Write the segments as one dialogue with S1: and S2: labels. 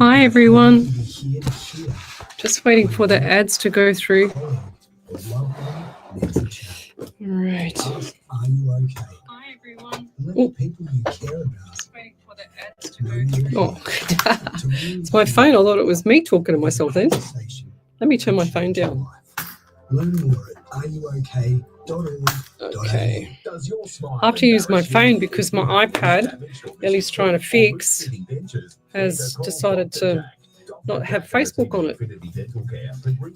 S1: Hi, everyone. Just waiting for the ads to go through. All right. Are you okay? Hi, everyone. People you care about. Just waiting for the ads to go through. Oh, it's my phone. I thought it was me talking to myself then. Let me turn my phone down. Learn more at areyouok.org.au. Okay. I have to use my phone because my iPad, Ellie's trying to fix, has decided to not have Facebook on it.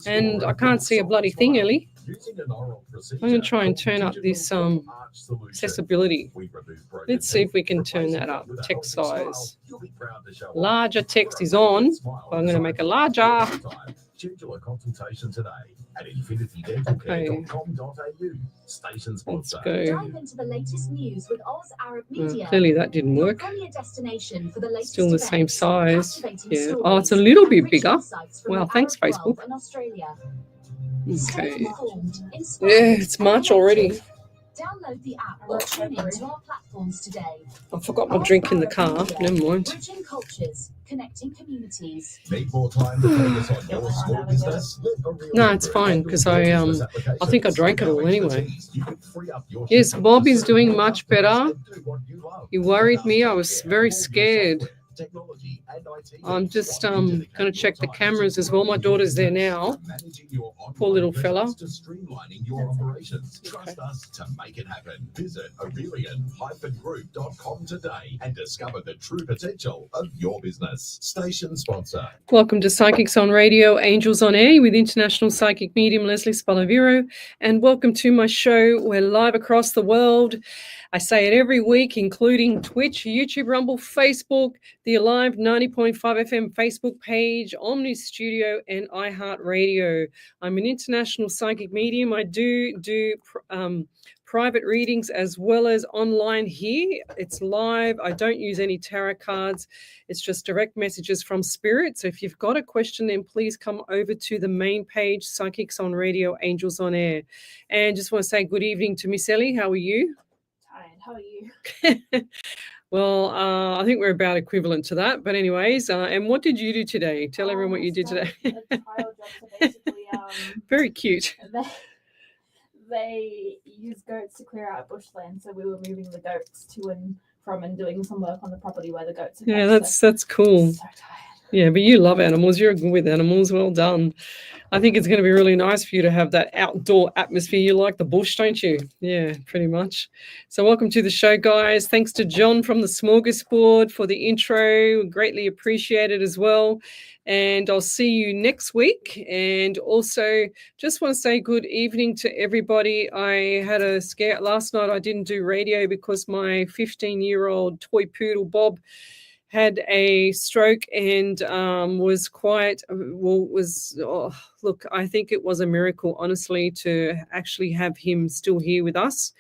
S1: And I can't see a bloody thing, Ellie. I'm going to try and turn up this accessibility. Let's see if we can turn that up. Text size. Larger text is on. I'm going to make it larger. Schedule a consultation today at infinitydentalcare.com.au. Station sponsor. Let's go. Dive into the latest news with Oz Arab Media. Clearly that didn't work. Destination for the still the same size. Yeah. Oh, it's a little bit bigger. Wow, thanks, Facebook. Okay. Yeah, it's March already. Download the app or tune in to our platforms today. I forgot my drink in the car. Never mind. Bridging cultures, connecting communities. Need more time to focus on your small business? No, it's fine because I think I drank it all anyway. Yes, Bob is doing much better. He worried me. I was very scared. I'm just going to check the cameras as well. My daughter's there now. Poor little fella. Trust us to make it happen. Visit aurelian-group.com today and discover the true potential of your business. Station sponsor. Welcome to Psychics on Radio, Angels on Air with international psychic medium Lesley Spaliviero, and welcome to my show. We're live across the world. I say it every week, including Twitch, YouTube, Rumble, Facebook, the Alive 90.5 FM Facebook page, Omni Studio, and iHeartRadio. I'm an international psychic medium. I do private readings as well as online here. It's live. I don't use any tarot cards. It's just direct messages from Spirit. So if you've got a question, then please come over to the main page, Psychics on Radio, Angels on Air. And just want to say good evening to Miss Ellie. How are you?
S2: How are you?
S1: Well, I think we're about equivalent to that. But anyways, and what did you do today? Tell everyone what you did today.
S2: A trial job, so basically,
S1: very cute.
S2: They use goats to clear out bushland, so we were moving the goats to and from and doing some work on the property where the goats are.
S1: Yeah, that's cool.
S2: So tired.
S1: Yeah, but you love animals. You're good with animals. Well done. I think it's going to be really nice for you to have that outdoor atmosphere. You like the bush, don't you? Yeah, pretty much. So welcome to the show, guys. Thanks to John from the Smorgasbord for the intro. Greatly appreciated as well. And I'll see you next week. And also just want to say good evening to everybody. I had a scare last night. I didn't do radio because my 15-year-old toy poodle, Bob, had a stroke and was quite, look, I think it was a miracle, honestly, to actually have him still here with us.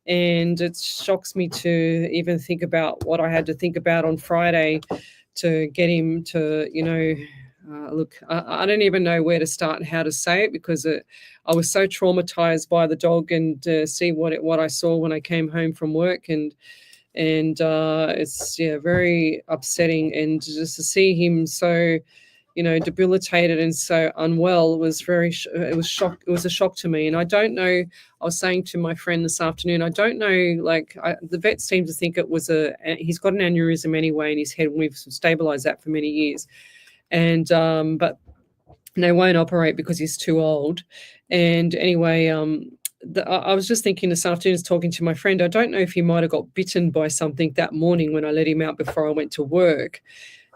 S1: And it shocks me to even think about what I had to think about on Friday to get him to, look, I don't even know where to start and how to say it because I was so traumatized by the dog and see what I saw when I came home from work. And it's very upsetting, and just to see him so, debilitated and so unwell was it was a shock to me. And I don't know. I was saying to my friend this afternoon, I don't know. The vets seem to think it was he's got an aneurysm anyway in his head, and we've stabilized that for many years. And but they won't operate because he's too old. And anyway, I was just thinking this afternoon, talking to my friend, I don't know if he might have got bitten by something that morning when I let him out before I went to work.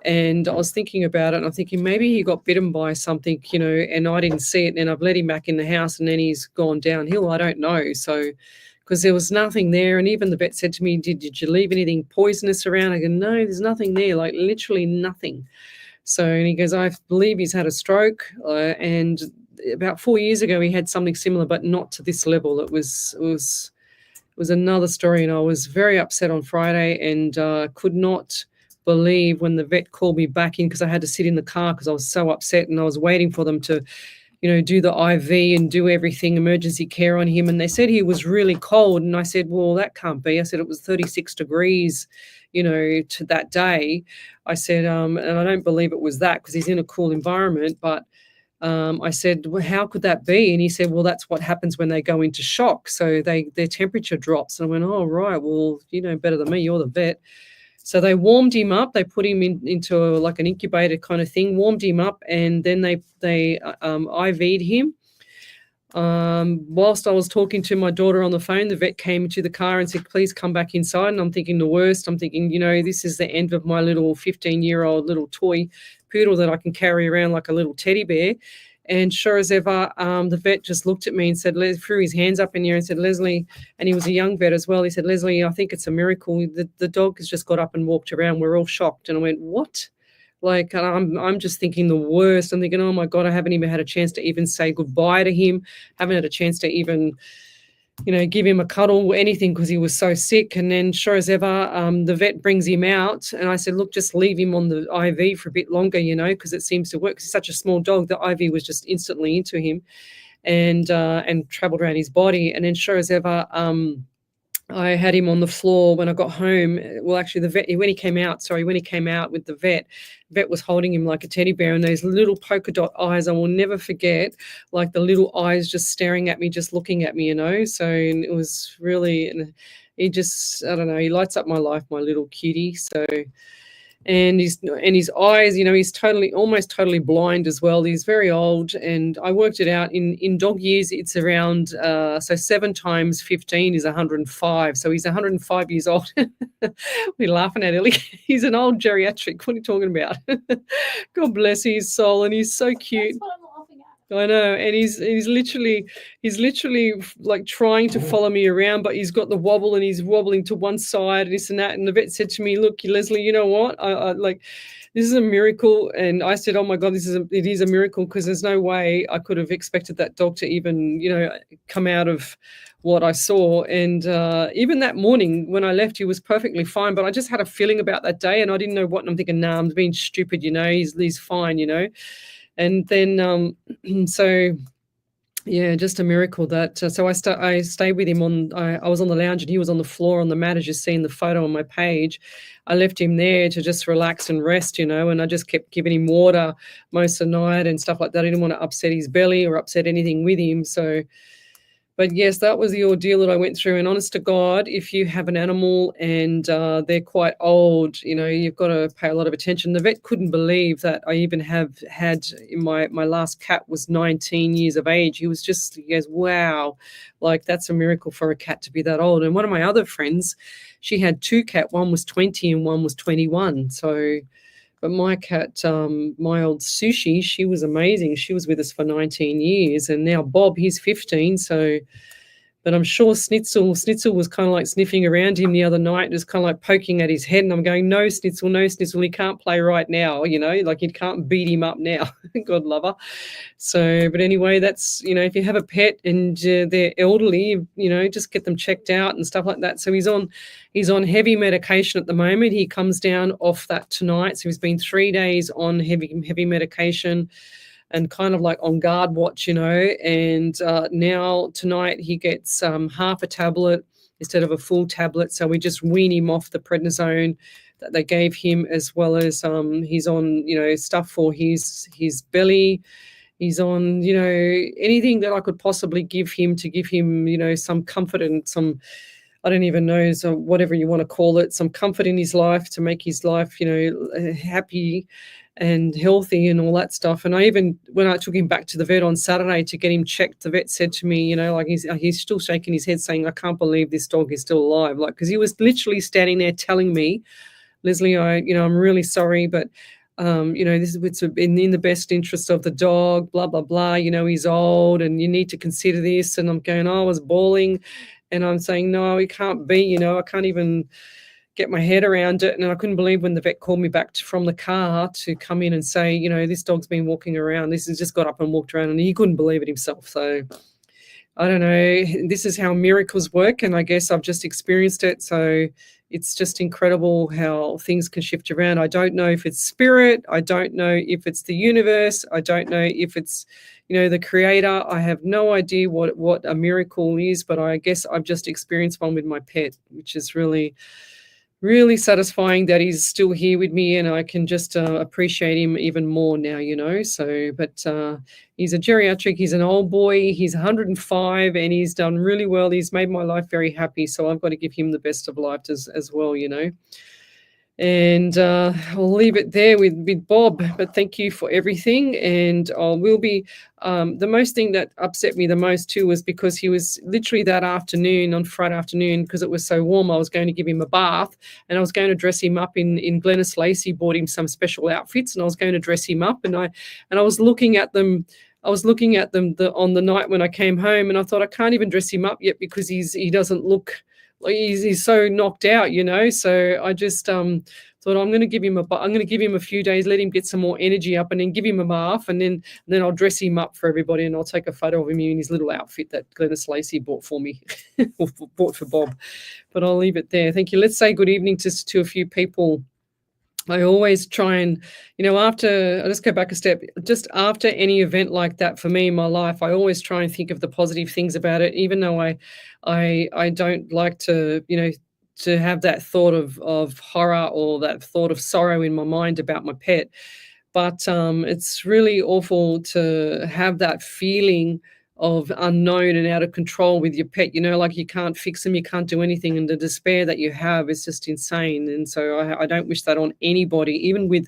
S1: And I was thinking about it, and I'm thinking maybe he got bitten by something, and I didn't see it. And I've let him back in the house, and then he's gone downhill. I don't know. So, because there was nothing there. And even the vet said to me, did you leave anything poisonous around? I go, no, there's nothing there, like literally nothing. So, and he goes, I believe he's had a stroke, and about 4 years ago he had something similar, but not to this level. It was another story, and I was very upset on Friday and could not believe when the vet called me back in, because I had to sit in the car because I was so upset, and I was waiting for them to do the IV and do everything, emergency care on him. And they said he was really cold. And I said, well, that can't be. I said, it was 36 degrees, to that day. I said, and I don't believe it was that because he's in a cool environment. But I said, well, how could that be? And he said, well, that's what happens when they go into shock. So their temperature drops. And I went, oh, right. Well, better than me. You're the vet. So they warmed him up. They put him into like an incubator kind of thing, warmed him up, and then they IV'd him. Whilst I was talking to my daughter on the phone, the vet came to the car and said, please come back inside. And I'm thinking the worst. I'm thinking, this is the end of my little 15-year-old little toy poodle that I can carry around like a little teddy bear. And sure as ever, the vet just looked at me and said, threw his hands up in the air and said, Lesley, and he was a young vet as well. He said, Lesley, I think it's a miracle. The dog has just got up and walked around. We're all shocked. And I went, what? Like, I'm just thinking the worst. I'm thinking, oh my God, I haven't even had a chance to even say goodbye to him. Haven't had a chance to even, give him a cuddle or anything because he was so sick. And then sure as ever, the vet brings him out. And I said, look, just leave him on the IV for a bit longer, because it seems to work. He's such a small dog. The IV was just instantly into him and traveled around his body. And then sure as ever, I had him on the floor when I got home. Well, actually, when he came out with the vet was holding him like a teddy bear, and those little polka dot eyes, I will never forget, like the little eyes just staring at me, just looking at me, So it was really, and he just, I don't know, he lights up my life, my little cutie. So, and his eyes, he's almost totally blind as well. He's very old, and I worked it out in dog years. It's around so 7 times 15 is 105. So he's 105 years old. We're laughing at Ellie. He's an old geriatric. What are you talking about? God bless his soul, and he's so cute.
S2: That's what I'm laughing at.
S1: I know, and he's literally like trying to follow me around, but he's got the wobble and he's wobbling to one side and this and that. And the vet said to me, "Look, Lesley, you know what? I like, this is a miracle." And I said, "Oh my God, it is a miracle because there's no way I could have expected that dog to even come out of what I saw." And even that morning when I left, he was perfectly fine. But I just had a feeling about that day, and I didn't know what. And I'm thinking, nah, I'm being stupid. He's fine. And then, so yeah, just a miracle that. So I stayed with him I was on the lounge and he was on the floor on the mat, as you see in the photo on my page. I left him there to just relax and rest, and I just kept giving him water most of the night and stuff like that. I didn't want to upset his belly or upset anything with him. So, but yes, that was the ordeal that I went through. And honest to God, if you have an animal and they're quite old, you've got to pay a lot of attention. The vet couldn't believe that I even have had my last cat was 19 years of age. He goes, wow, like that's a miracle for a cat to be that old. And one of my other friends, she had 2 cats. One was 20 and one was 21. So, but my cat, my old Sushi, she was amazing. She was with us for 19 years. And now Bob, he's 15. So, but I'm sure Snitzel was kind of like sniffing around him the other night, just kind of like poking at his head. And I'm going, no, Snitzel, he can't play right now, like you can't beat him up now. God love her. So, but anyway, that's, if you have a pet and they're elderly, just get them checked out and stuff like that. So he's on heavy medication at the moment. He comes down off that tonight. So he's been 3 days on heavy medication and kind of like on guard watch, and now tonight he gets half a tablet instead of a full tablet. So we just wean him off the prednisone that they gave him, as well as he's on, stuff for his belly. He's on, anything that I could possibly give him to give him, some comfort and some, I don't even know, so whatever you want to call it, some comfort in his life to make his life, happy and healthy and all that stuff. And when I took him back to the vet on Saturday to get him checked, the vet said to me, like he's still shaking his head saying, I can't believe this dog is still alive. Like, because he was literally standing there telling me, Lesley, I'm really sorry, but it's in the best interest of the dog, blah, blah, blah. He's old and you need to consider this. And I'm going, I was bawling and I'm saying, no, it can't be, I can't even get my head around it. And I couldn't believe when the vet called me back from the car to come in and say, this dog's been walking around. This has just got up and walked around, and he couldn't believe it himself. So I don't know. This is how miracles work. And I guess I've just experienced it. So, it's just incredible how things can shift around. I don't know if it's spirit. I don't know if it's the universe. I don't know if it's, the creator. I have no idea what a miracle is, but I guess I've just experienced one with my pet, which is really, really satisfying that he's still here with me, and I can just appreciate him even more now, So, but he's a geriatric, he's an old boy, he's 105, and he's done really well. He's made my life very happy, so I've got to give him the best of life as well, And I'll leave it there with Bob, but thank you for everything. And I will be, the most thing that upset me the most too was because he was literally that afternoon, on Friday afternoon, because it was so warm, I was going to give him a bath, and I was going to dress him up in Glennis Lacey bought him some special outfits, and I was going to dress him up, and I was looking at them. on the night when I came home, and I thought, I can't even dress him up yet because he doesn't look, he's so knocked out, So I just thought, I'm going to give him a few days, let him get some more energy up, and then give him a bath, and then I'll dress him up for everybody, and I'll take a photo of him in his little outfit that Glennis Lacey bought for me, or bought for Bob. But I'll leave it there. Thank you. Let's say good evening to a few people. I always try and, I'll just go back a step, just after any event like that for me in my life, I always try and think of the positive things about it, even though I don't like to, to have that thought of horror or that thought of sorrow in my mind about my pet. But it's really awful to have that feeling of unknown and out of control with your pet, like you can't fix them, you can't do anything, and the despair that you have is just insane. And so I don't wish that on anybody, even with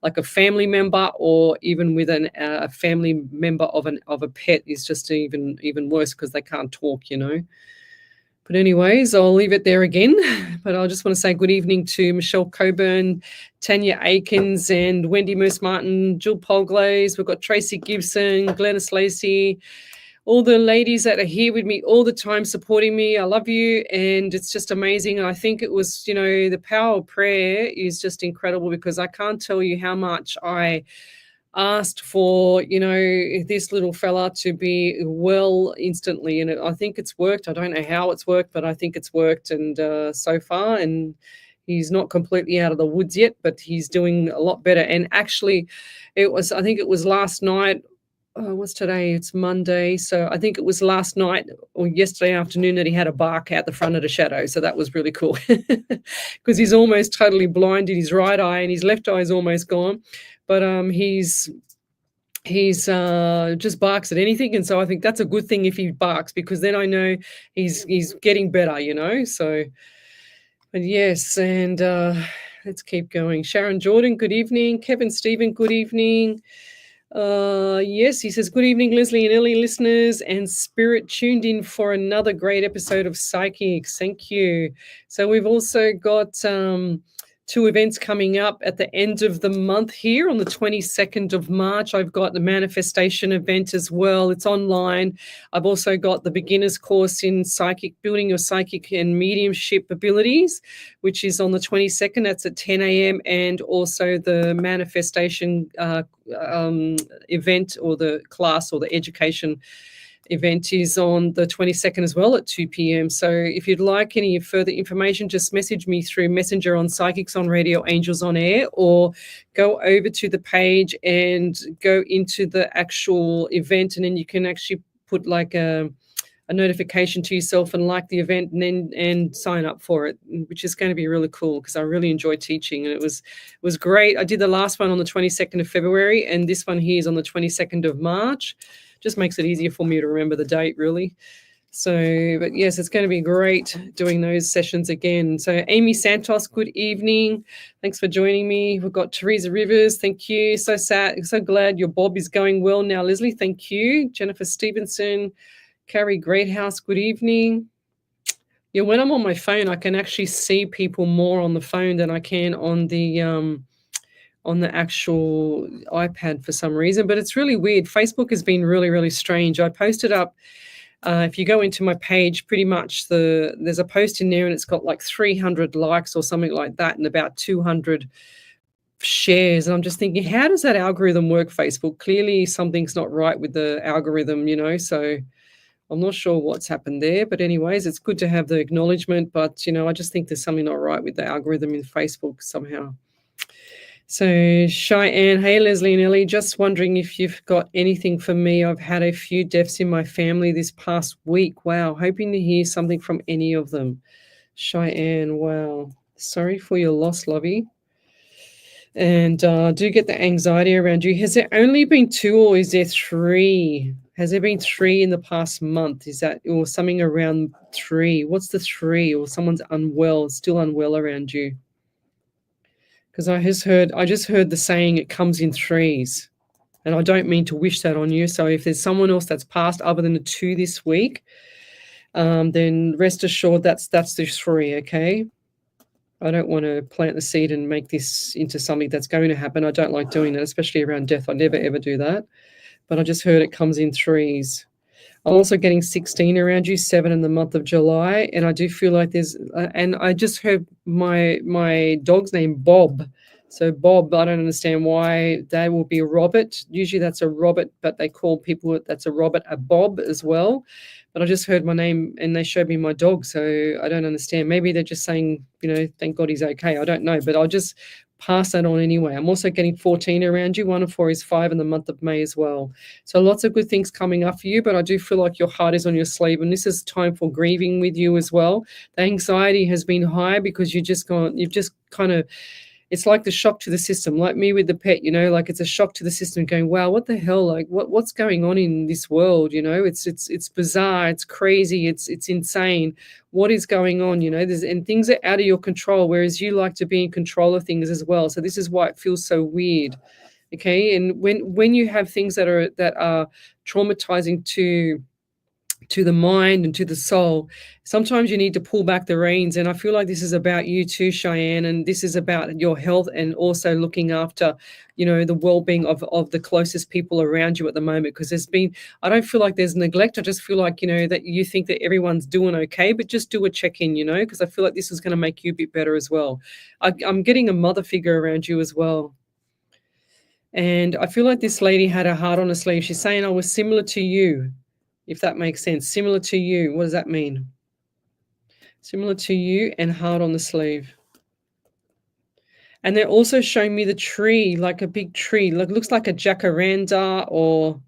S1: like a family member, or even with a family member of a pet is just even worse because they can't talk, But anyways, I'll leave it there again. But I just want to say good evening to Michelle Coburn, Tanya Aikens, and Wendy Moose-Martin, Jill Polglaze. We've got Tracy Gibson, Glennis Lacey, all the ladies that are here with me all the time supporting me. I love you, and it's just amazing. And I think it was, the power of prayer is just incredible, because I can't tell you how much I asked for, this little fella to be well instantly. And I think it's worked. I don't know how it's worked, but I think it's worked, and so far. And he's not completely out of the woods yet, but he's doing a lot better. And actually, I think it was last night. What's today? It's Monday. So I think it was last night or yesterday afternoon that he had a bark out the front of the shadow. So that was really cool, because he's almost totally blind in his right eye, and his left eye is almost gone. But he's just barks at anything. And so I think that's a good thing if he barks, because then I know he's getting better, So, but yes, and let's keep going. Sharon Jordan, good evening. Kevin Stephen, good evening. Yes, he says, good evening, Lesley and Ellie listeners and Spirit, tuned in for another great episode of Psychics. Thank you. So we've also got 2 events coming up at the end of the month here on the 22nd of March. I've got the manifestation event as well. It's online. I've also got the beginner's course in building your psychic and mediumship abilities, which is on the 22nd. That's at 10 a.m. And also the manifestation event, or the class, or the education event is on the 22nd as well at 2 p.m. So if you'd like any further information, just message me through Messenger on Psychics on Radio, Angels on Air, or go over to the page and go into the actual event, and then you can actually put like a notification to yourself and like the event, and sign up for it, which is going to be really cool, because I really enjoy teaching, and it was great. I did the last one on the 22nd of February, and this one here is on the 22nd of March. Just makes it easier for me to remember the date, really. So, but yes, it's going to be great doing those sessions again. So Amy Santos, good evening. Thanks for joining me. We've got Teresa Rivers. Thank you. So glad your Bob is going well now, Lesley. Thank you. Jennifer Stevenson, Carrie Greathouse, good evening. Yeah, when I'm on my phone, I can actually see people more on the phone than I can on the actual iPad for some reason, but it's really weird. Facebook has been really, really strange. I posted up, if you go into my page, pretty much there's a post in there, and it's got like 300 likes or something like that, and about 200 shares. And I'm just thinking, how does that algorithm work, Facebook? Clearly something's not right with the algorithm, So I'm not sure what's happened there, but anyways, it's good to have the acknowledgement. But, I just think there's something not right with the algorithm in Facebook somehow. So Cheyenne, hey Leslie and Ellie, just wondering if you've got anything for me. I've had a few deaths in my family this past week. Wow, hoping to hear something from any of them. Cheyenne, wow. Sorry for your loss, lovey. And do get the anxiety around you. Has there only been 2 or is there 3? Has there been 3 in the past month? Is that or something around 3? What's the 3? Or someone's unwell, still unwell around you? Because I just heard the saying it comes in 3s. And I don't mean to wish that on you. So if there's someone else that's passed other than the 2 this week, then rest assured that's the 3, okay? I don't want to plant the seed and make this into something that's going to happen. I don't like doing that, especially around death. I never, ever do that. But I just heard it comes in 3s. I'm also getting 16 around you, 7 in the month of July. And I do feel like there's, and I just heard my dog's name, Bob. So Bob, I don't understand why that will be a Robert. Usually that's a Robert, but they call people that's a Robert a Bob as well. But I just heard my name and they showed me my dog. So I don't understand. Maybe they're just saying, thank God he's okay. I don't know, but I'll just pass that on anyway. I'm also getting 14 around you. 1 and 4 is 5 in the month of May as well. So lots of good things coming up for you, but I do feel like your heart is on your sleeve and this is time for grieving with you as well. The anxiety has been high because you've just kind of, it's like the shock to the system, like me with the pet, like it's a shock to the system going, wow, what the hell? Like what's going on in this world? It's bizarre. It's crazy. It's insane. What is going on? And things are out of your control, whereas you like to be in control of things as well. So this is why it feels so weird. Okay. And when you have things that are traumatizing to the mind and to the soul, sometimes you need to pull back the reins. And I feel like this is about you too, Cheyenne, and this is about your health and also looking after, the well-being of the closest people around you at the moment. Because I don't feel like there's neglect. I just feel like, that you think that everyone's doing okay, but just do a check-in, because I feel like this is going to make you a bit better as well. I'm getting a mother figure around you as well. And I feel like this lady had her heart on her sleeve. She's saying I was similar to you. If that makes sense. Similar to you. What does that mean? Similar to you and heart on the sleeve. And they're also showing me the tree, like a big tree. Looks like a jacaranda or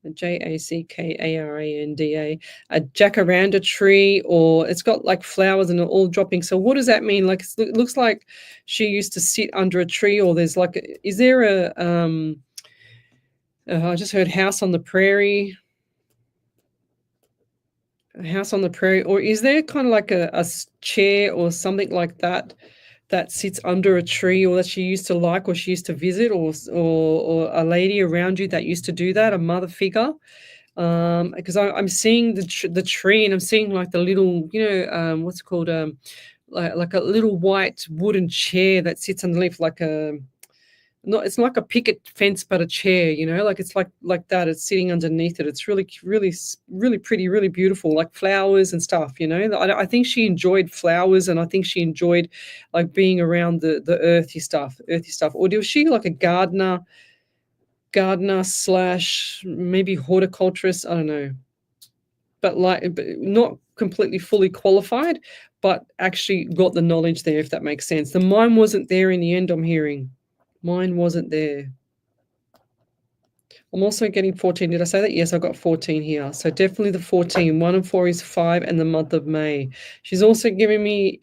S1: a Jackaranda, a jacaranda tree, or it's got like flowers and all dropping. So what does that mean? Like it looks like she used to sit under a tree, or there's like, is there I just heard house on the prairie. A house on the prairie, or is there kind of like a chair or something like that sits under a tree, or that she used to like, or she used to visit, or a lady around you that used to do that, a mother figure? Because I'm seeing the tree, and I'm seeing like the little, what's it called, like a little white wooden chair that sits underneath, like it's like a picket fence, but a chair, like it's like that. It's sitting underneath it. It's really, really, really pretty, really beautiful, like flowers and stuff, I think she enjoyed flowers, and I think she enjoyed like being around the earthy stuff. Or was she like a gardener / maybe horticulturist? I don't know. But not completely fully qualified, but actually got the knowledge there, if that makes sense. The mind wasn't there in the end, I'm hearing. Mine wasn't there. I'm also getting 14. Did I say that? Yes, I got 14 here. So definitely the 14. 1 and 4 is 5 and the month of May. She's also giving me,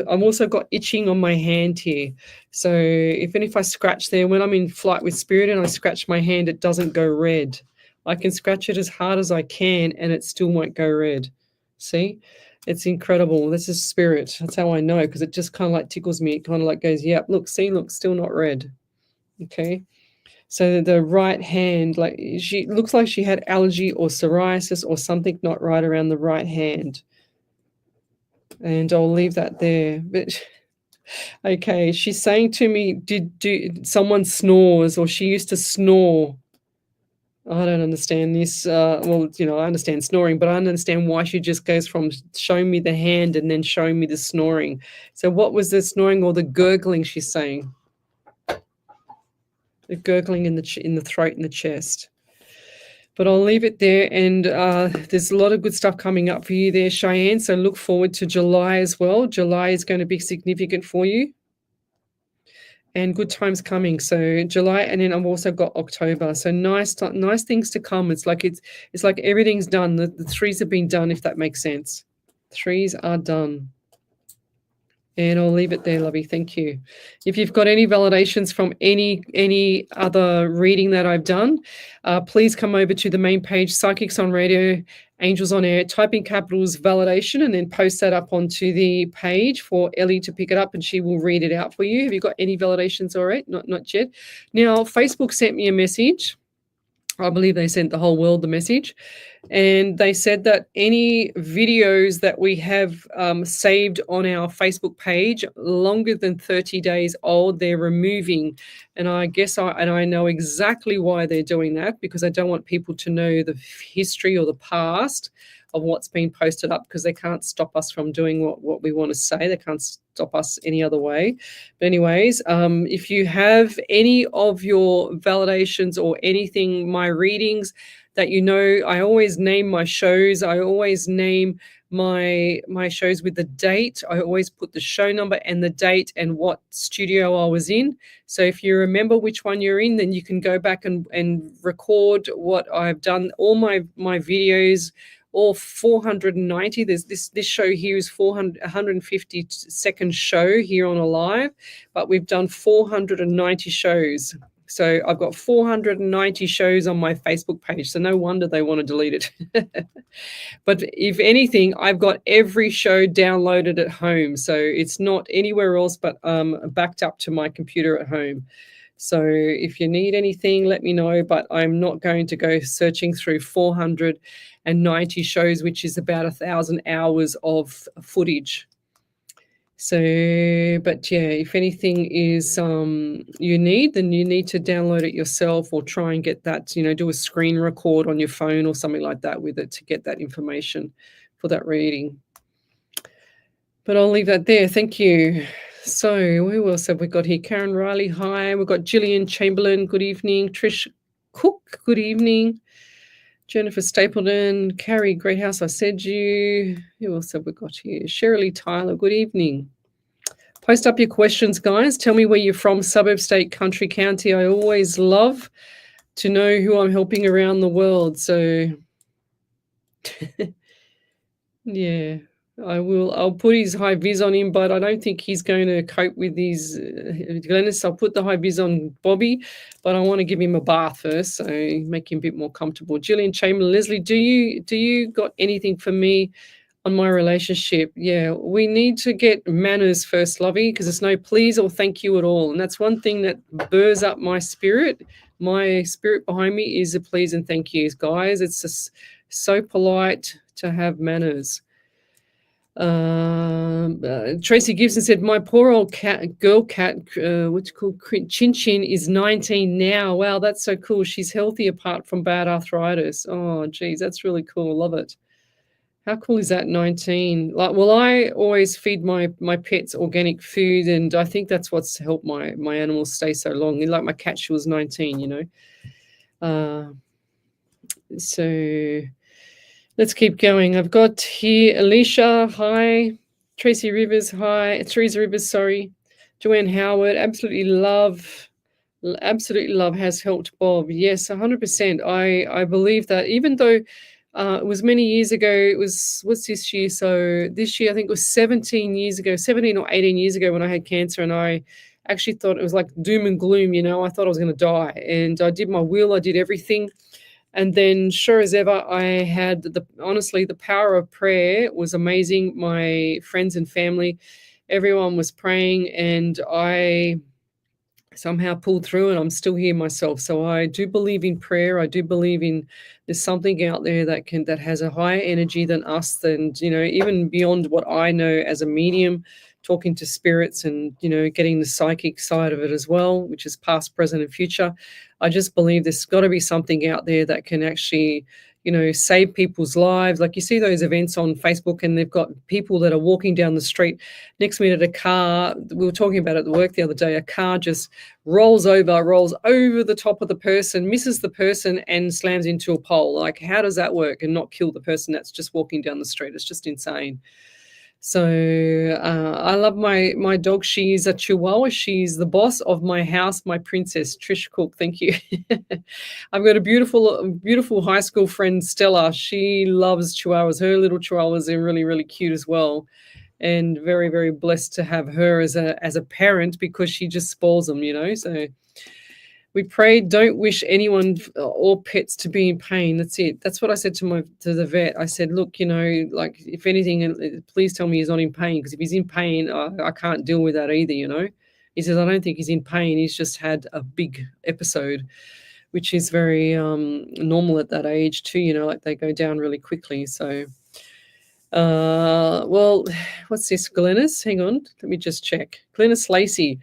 S1: I've also got itching on my hand here. So if I scratch there, when I'm in flight with spirit and I scratch my hand, it doesn't go red. I can scratch it as hard as I can and it still won't go red. See? It's incredible. This is spirit. That's how I know, because it just kind of like tickles me. It kind of like goes, yep, look, see, look, still not red. Okay. So the right hand, like she looks like she had allergy or psoriasis or something not right around the right hand. And I'll leave that there. But okay, she's saying to me, did someone snores, or she used to snore? I don't understand this. Well, I understand snoring, but I don't understand why she just goes from showing me the hand and then showing me the snoring. So what was the snoring or the gurgling she's saying? The gurgling in the throat and the chest. But I'll leave it there, and there's a lot of good stuff coming up for you there, Cheyenne, so look forward to July as well. July is going to be significant for you, and good times coming. So July, and then I've also got October, so nice things to come. It's like everything's done. The threes have been done, if that makes sense. Threes are done. And I'll leave it there, lovey. Thank you. If you've got any validations from any other reading that I've done, please come over to the main page, Psychics on Radio, Angels on Air, type in capitals validation, and then post that up onto the page for Ellie to pick it up, and she will read it out for you. Have you got any validations? All right, not yet. Now, Facebook sent me a message. I believe they sent the whole world the message. And they said that any videos that we have saved on our Facebook page longer than 30 days old, they're removing. And I guess I know exactly why they're doing that, because I don't want people to know the history or the past of what's been posted up, because they can't stop us from doing what we want to say. They can't stop us any other way. But anyways, if you have any of your validations or anything, my readings that I always name my shows. I always name my shows with the date. I always put the show number and the date and what studio I was in. So if you remember which one you're in, then you can go back and record what I've done. All my videos, all 490. There's this show here is 152nd show here on Alive, but we've done 490 shows. So I've got 490 shows on my Facebook page. So no wonder they want to delete it. But if anything, I've got every show downloaded at home. So it's not anywhere else but backed up to my computer at home. So if you need anything, let me know. But I'm not going to go searching through 490 shows, which is about 1,000 hours of footage. So, but yeah, if anything is you need, then you need to download it yourself, or try and get that, do a screen record on your phone or something like that with it to get that information for that reading. But I'll leave that there. Thank you. So who else have we got here? Karen Riley, hi. We've got Gillian Chamberlain, good evening. Trish Cook, good evening. Jennifer Stapleton, Carrie Greathouse, I said you. Who else have we got here? Shirley Tyler, good evening. Post up your questions, guys. Tell me where you're from, suburb, state, country, county. I always love to know who I'm helping around the world. So, yeah, I will. I'll put his high vis on him, but I don't think he's going to cope with these. Glennis, I'll put the high vis on Bobby, but I want to give him a bath first, so make him a bit more comfortable. Gillian Chamberlain, Leslie, do you got anything for me on my relationship? Yeah, we need to get manners first, lovey, because there's no please or thank you at all. And that's one thing that burrs up my spirit. My spirit behind me is a please and thank yous, guys. It's just so polite to have manners. Tracy Gibson said, my poor old girl cat, what's called Chin Chin, is 19 now. Wow, that's so cool. She's healthy apart from bad arthritis. Oh, geez, that's really cool. Love it. How cool is that, 19? I always feed my pets organic food, and I think that's what's helped my animals stay so long. Like my cat, she was 19, So let's keep going. I've got here Alicia, hi. Tracy Rivers, hi. Teresa Rivers, sorry. Joanne Howard, absolutely love has helped Bob. Yes, 100%. I believe that, even though it was many years ago. What's this year? So this year, I think it was 17 or 18 years ago when I had cancer, and I actually thought it was like doom and gloom, I thought I was going to die, and I did my will, I did everything. And then sure as ever, I had honestly, the power of prayer was amazing. My friends and family, everyone was praying, and I somehow pulled through, and I'm still here myself. So I do believe in prayer. I do believe in there's something out there that has a higher energy than us, and even beyond what I know as a medium, talking to spirits and getting the psychic side of it as well, which is past, present, and future. I just believe there's got to be something out there that can actually save people's lives. Like you see those events on Facebook and they've got people that are walking down the street. Next minute, a car, we were talking about it at work the other day, a car just rolls over the top of the person, misses the person and slams into a pole. Like, how does that work and not kill the person that's just walking down the street? It's just insane. So I love my dog. She's a Chihuahua. She's the boss of my house, my princess, Trish Cook. Thank you. I've got a beautiful high school friend, Stella. She loves Chihuahuas. Her little Chihuahuas are really, really cute as well. And very, very blessed to have her as a parent because she just spoils them, So we pray, don't wish anyone or pets to be in pain. That's it. That's what I said to the vet. I said, look, like if anything, please tell me he's not in pain, because if he's in pain, I can't deal with that either, He says, I don't think he's in pain. He's just had a big episode, which is very normal at that age too, like they go down really quickly. So, well, what's this, Glennis? Hang on, let me just check. Glennis Lacey.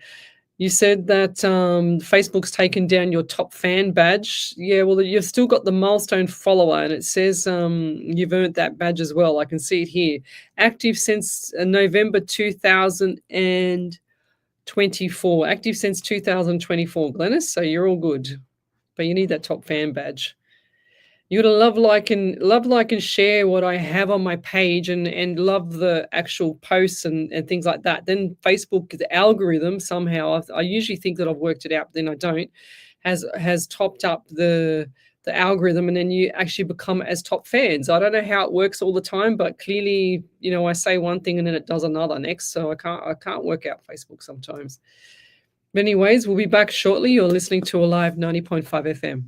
S1: You said that Facebook's taken down your top fan badge. Yeah, well, you've still got the milestone follower, and it says you've earned that badge as well. I can see it here. Active since November 2024. Active since 2024, Glennis. So you're all good. But you need that top fan badge. You gotta love, like, and share what I have on my page, and love the actual posts and things like that. Then Facebook, the algorithm somehow, I usually think that I've worked it out, but then I don't, has topped up the algorithm, and then you actually become as top fans. I don't know how it works all the time, but clearly, I say one thing and then it does another next. So I can't work out Facebook sometimes. But anyways, we'll be back shortly. You're listening to Alive 90.5 FM.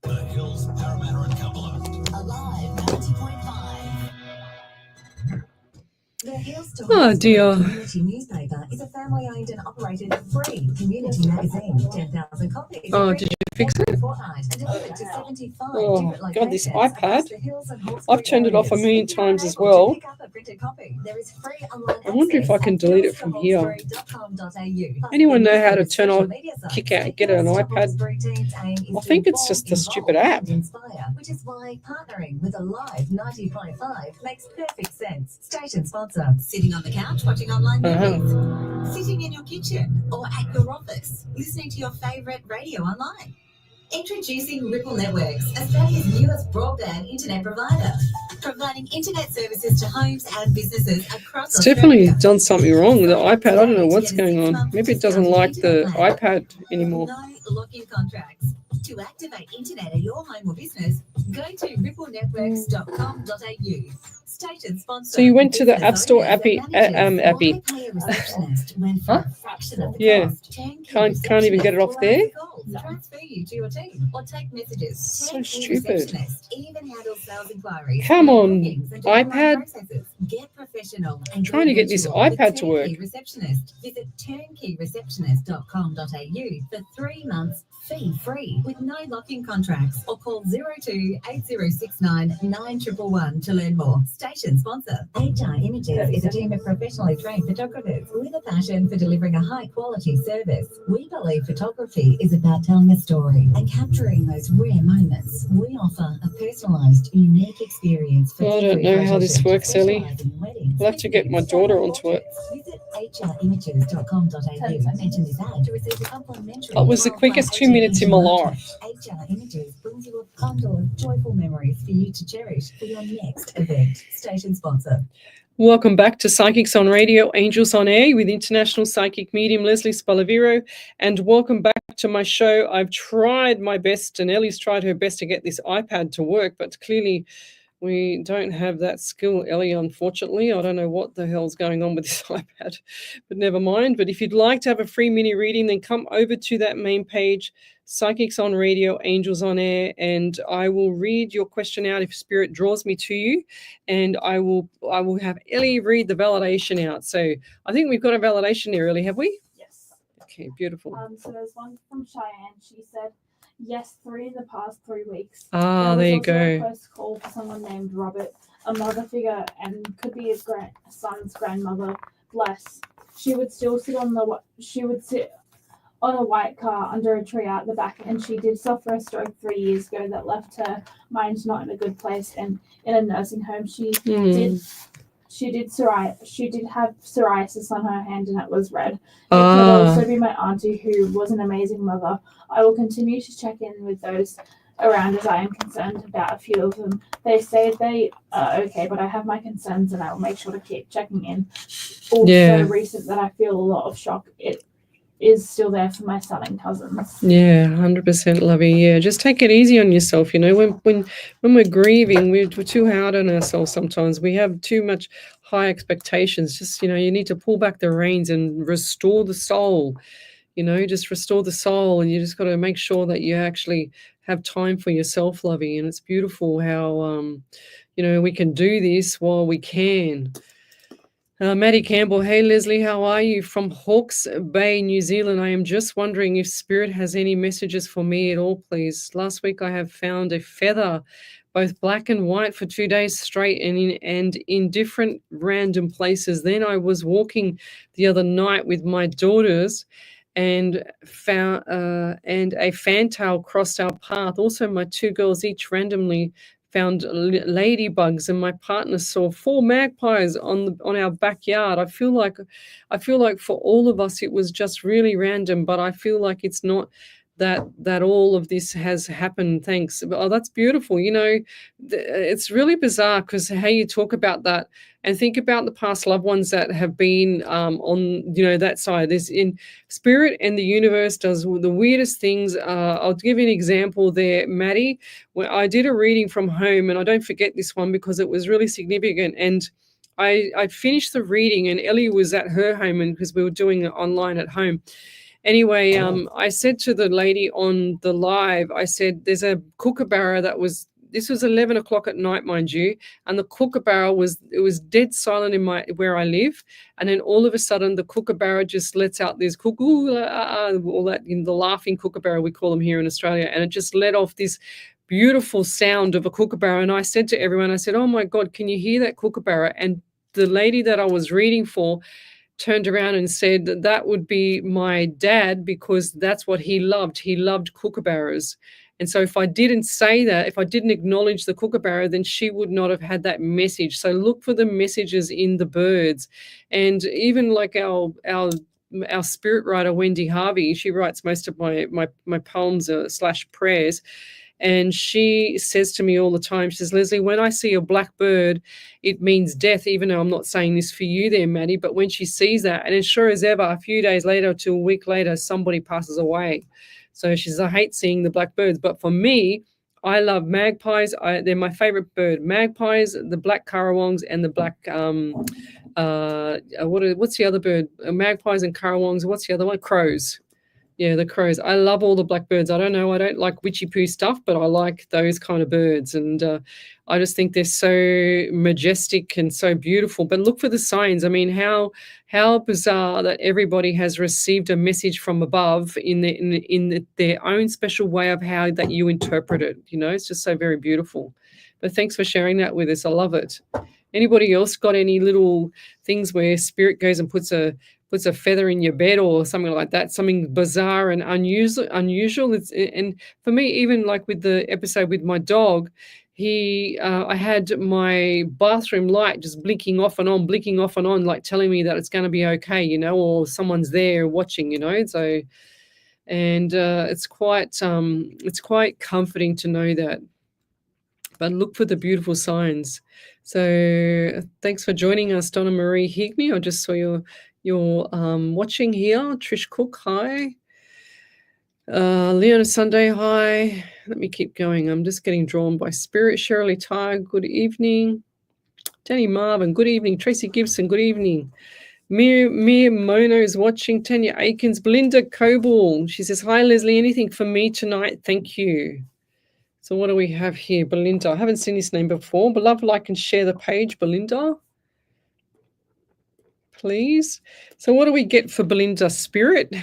S3: The Hills, Parramatta and Cumberland.
S4: Alive 90.5. The Hills to
S1: Oh, dear.
S4: Community newspaper is a family-owned and operated free community magazine. 10,000 copies.
S1: Oh, did you fix it?
S4: Fortnight and delivered to 75
S1: Oh,
S4: different
S1: God, this
S4: locations
S1: iPad.
S4: across the Hills and Hawkesbury
S1: I've turned it off a
S4: areas.
S1: million
S4: If you're
S1: times as
S4: unable to
S1: well.
S4: pick up a printed copy, there is free online
S1: I wonder if I
S4: access
S1: can
S4: at
S1: delete it from here.
S4: hillstohawkesbury.com.au.
S1: Anyone know how to
S4: Plus,
S1: turn
S4: social
S1: on,
S4: media sites.
S1: kick out,
S4: The
S1: get an
S4: Hills to
S1: iPad?
S4: Hawkesbury team's aim is
S1: I
S4: to
S1: think it's
S4: inform,
S1: just a stupid
S4: involve,
S1: app.
S4: and inspire, which is why partnering with Alive 90.5 makes perfect sense. Station sponsor. Sitting on the couch watching online movies, sitting in your kitchen or at your office, listening to your favourite radio online. Introducing Ripple Networks, Australia's newest broadband internet provider, providing internet services to homes and businesses across
S1: It's definitely
S4: Australia.
S1: done something wrong with the iPad. I don't know what's going on. Maybe it doesn't like the iPad anymore.
S4: No lock-in contracts. To activate internet at your home or business, go to ripplenetworks.com.au. Station sponsor.
S1: So you went to the
S4: Business
S1: App Store
S4: owners and managers.
S1: appy.
S4: Why pay a receptionist when for
S1: Huh?
S4: a fraction of the
S1: Yeah.
S4: cost? Turnkey
S1: Can't even get it off
S4: receptionist
S1: there?
S4: will answer calls, transfer you to your team, or take messages.
S1: So
S4: Turnkey
S1: stupid.
S4: receptionist even handles sales inquiries.
S1: Come
S4: and
S1: on,
S4: bookings and online
S1: iPad.
S4: processes. Get professional and
S1: Trying to get this
S4: virtual with
S1: iPad to work.
S4: Turnkey Receptionist. Visit turnkeyreceptionist.com.au for 3 months fee-free with no lock-in contracts, or call 02-8069-9111 to learn more. Station sponsor. HR Images is a team of professionally trained photographers with a passion for delivering a high-quality service. We believe photography is about telling a story and capturing those rare moments. We offer a personalised, unique experience for
S1: I don't
S4: every
S1: know how this
S4: photo shoot,
S1: works, Ellie.
S4: specialising in weddings,
S1: I'll have to get my daughter onto it.
S4: Visit hrimages.com.au. Mention this ad to receive a complimentary.
S1: That was the quickest 2 minutes in my life.
S4: HR Images brings you a bundle of joyful memories for you to cherish for your next event. Station sponsor.
S1: Welcome back to Psychics on Radio, Angels on Air with international psychic medium Lesley Spaliviero, and welcome back to my show. I've tried my best, and Ellie's tried her best to get this iPad to work, but clearly we don't have that skill, Ellie, unfortunately. I don't know what the hell's going on with this iPad, but never mind. But if you'd like to have a free mini reading, then come over to that main page, Psychics on Radio, Angels on Air, and I will read your question out if Spirit draws me to you, and I will have Ellie read the validation out. So I think we've got a validation there, Ellie, have we?
S2: Yes.
S1: Okay, beautiful.
S2: So there's one from Cheyenne. She said, yes, 3 in the past 3 weeks.
S1: Ah, there you
S2: was also a
S1: go.
S2: close call for someone named Robert, a mother figure, and could be his son's grandmother. Bless. She would still sit on a white car under a tree out the back, and she did suffer a stroke 3 years ago that left her mind not in a good place and in a nursing home. She did have psoriasis on her hand, and it was red. It could also be my auntie, who was an amazing mother. I will continue to check in with those around as I am concerned about a few of them. They say they are okay, but I have my concerns, and I will make sure to keep checking in. Also recent that I feel a lot of shock. It is still there for my son and cousins.
S1: Yeah, 100%, Lovey. Yeah, just take it easy on yourself. You know, when we're grieving, we're too hard on ourselves sometimes. We have too much high expectations. Just, you know, you need to pull back the reins and restore the soul. You know, just restore the soul, and you just got to make sure that you actually have time for yourself, Lovey. And it's beautiful how, you know, we can do this while we can. Maddie Campbell, hey Lesley, how are you? From Hawke's Bay, New Zealand. I am just wondering if Spirit has any messages for me at all, please. Last week I have found a feather, both black and white, for 2 days straight, and in different random places. Then I was walking the other night with my daughters, and found and a fantail crossed our path. Also, my 2 girls each randomly found ladybugs, and my partner saw 4 magpies on our backyard. I feel like for all of us it was just really random, but I feel like it's not that all of this has happened. Thanks. Oh, that's beautiful. You know, it's really bizarre because how you talk about that and think about the past loved ones that have been on, you know, that side. There's in Spirit and the universe does the weirdest things. I'll give you an example there, Maddie. When I did a reading from home, and I don't forget this one because it was really significant. And I finished the reading, and Ellie was at her home, and because we were doing it online at home. Anyway, I said to the lady on the live, I said, there's a kookaburra this was 11 o'clock at night, mind you, and the kookaburra was dead silent in where I live, and then all of a sudden the kookaburra just lets out this cuckoo, all that, in the laughing kookaburra we call them here in Australia, and it just let off this beautiful sound of a kookaburra. And I said to everyone, I said, oh my God, can you hear that kookaburra? And the lady that I was reading for turned around and said that would be my dad, because that's what he loved. He loved kookaburras. And so if I didn't say that, if I didn't acknowledge the kookaburra, then she would not have had that message. So look for the messages in the birds. And even like our spirit writer, Wendy Harvey, she writes most of my poems / prayers. And she says to me all the time, she says, Lesley, when I see a black bird, it means death, even though I'm not saying this for you there, Maddie, but when she sees that, and as sure as ever, a few days later to a week later, somebody passes away. So she says, I hate seeing the black birds. But for me, I love magpies. They're my favorite bird. Magpies, the black currawongs, and the black, what's the other bird? Magpies and currawongs. What's the other one? Crows. Yeah, the crows. I love all the blackbirds. I don't know. I don't like witchy poo stuff, but I like those kind of birds. And I just think they're so majestic and so beautiful. But look for the signs. I mean, how bizarre that everybody has received a message from above in their own special way of how that you interpret it. You know, it's just so very beautiful. But thanks for sharing that with us. I love it. Anybody else got any little things where spirit goes and puts a feather in your bed or something like that, something bizarre and unusual. And for me, even like with the episode with my dog, I had my bathroom light just blinking off and on, like telling me that it's going to be okay, you know, or someone's there watching, you know. So, and it's quite comforting to know that. But look for the beautiful signs. So thanks for joining us, Donna Marie Higney. I just saw you're watching here. Trish Cook, hi. Leona Sunday, hi. Let me keep going. I'm just getting drawn by spirit. Shirley Ty, good evening. Danny Marvin, good evening. Tracy Gibson, good evening. Mia Mono is watching. Tanya Aikens, Belinda Coble. She says, hi, Lesley. Anything for me tonight? Thank you. So what do we have here? Belinda. I haven't seen this name before. But love, like, and share the page, Belinda. Please. So what do we get for Belinda? Spirit?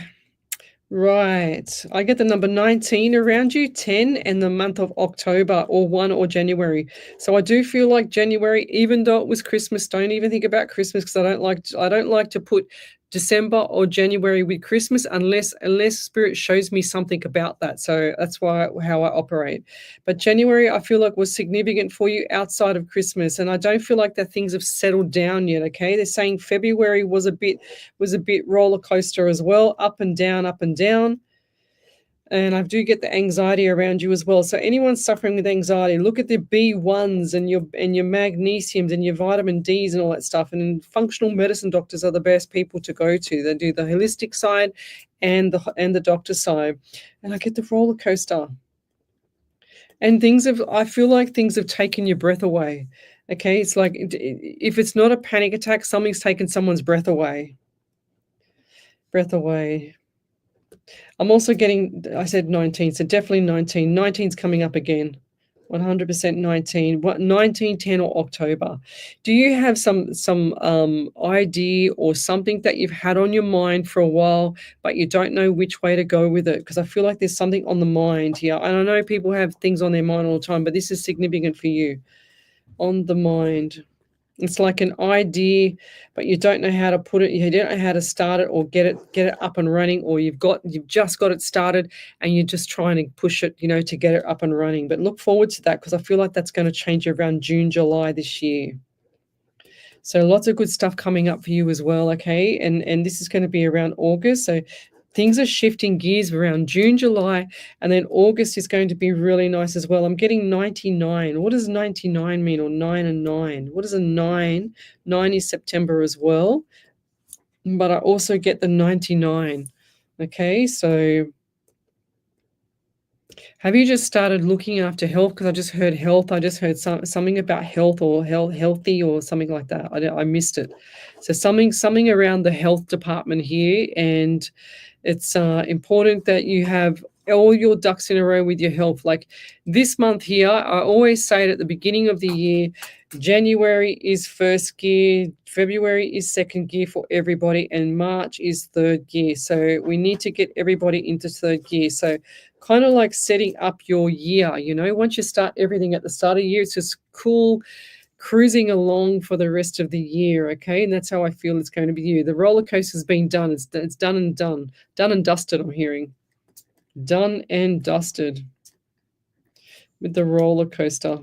S1: Right. I get the number 19 around you, 10, and the month of October, or 1 or January. So I do feel like January, even though it was Christmas, don't even think about Christmas, because I don't like to put December or January with Christmas, unless Spirit shows me something about that. So that's how I operate. But January, I feel like was significant for you outside of Christmas, and I don't feel like that things have settled down yet. Okay, they're saying February was a bit roller coaster as well, up and down, up and down. And I do get the anxiety around you as well. So anyone suffering with anxiety, look at the B1s and your magnesiums and your vitamin Ds and all that stuff. And functional medicine doctors are the best people to go to. They do the holistic side and the doctor side. And I get the roller coaster. And I feel like things have taken your breath away. Okay, it's like if it's not a panic attack, something's taken someone's breath away. Breath away. I'm also getting, I said 19, so definitely 19. 19's coming up again. 100% 19. 19, 10, or October. Do you have some idea or something that you've had on your mind for a while, but you don't know which way to go with it? Because I feel like there's something on the mind here. And I know people have things on their mind all the time, but this is significant for you. On the mind. It's like an idea, but you don't know how to put it. You don't know how to start it or get it up and running, or you've just got it started and you're just trying to push it, to get it up and running. But look forward to that, because I feel like that's going to change around June, July this year. So lots of good stuff coming up for you as well, okay? And this is going to be around August. So things are shifting gears around June, July, and then August is going to be really nice as well. I'm getting 99. What does 99 mean, or 9 and 9? What is a 9? 9 is September as well, but I also get the 99. Okay, so have you just started looking after health? Because I just heard health. I just heard something about health or healthy or something like that. I missed it. So something around the health department here, and it's important that you have all your ducks in a row with your health. Like this month here, I always say it at the beginning of the year, January is first gear, February is second gear for everybody, and March is third gear. So we need to get everybody into third gear. So kind of like setting up your year, once you start everything at the start of the year, it's just cool cruising along for the rest of the year, okay? And that's how I feel it's going to be you. The roller coaster's been done. It's done and done. Done and dusted, I'm hearing. Done and dusted with the roller coaster.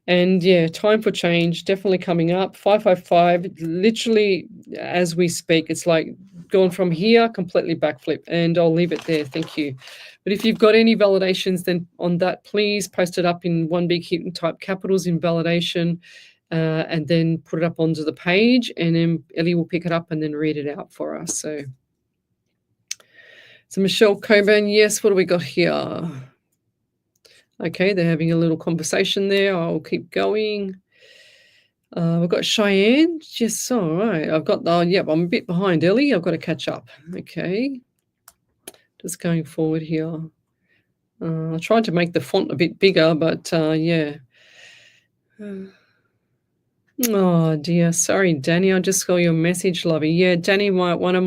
S1: And yeah, time for change definitely coming up. 555, literally as we speak, it's like gone from here, completely backflip. And I'll leave it there. Thank you. But if you've got any validations then on that, please post it up in one big hit and type capitals in validation, and then put it up onto the page, and then Ellie will pick it up and then read it out for us. So Michelle Coburn, yes, what do we got here? Okay, they're having a little conversation there. I'll keep going. We've got Cheyenne. Yes, all right. I've got I'm a bit behind, Ellie. I've got to catch up. Okay. Just going forward here. I tried to make the font a bit bigger, but yeah. Oh, dear. Sorry, Danny. I just got your message, lovey. Yeah, Danny, one of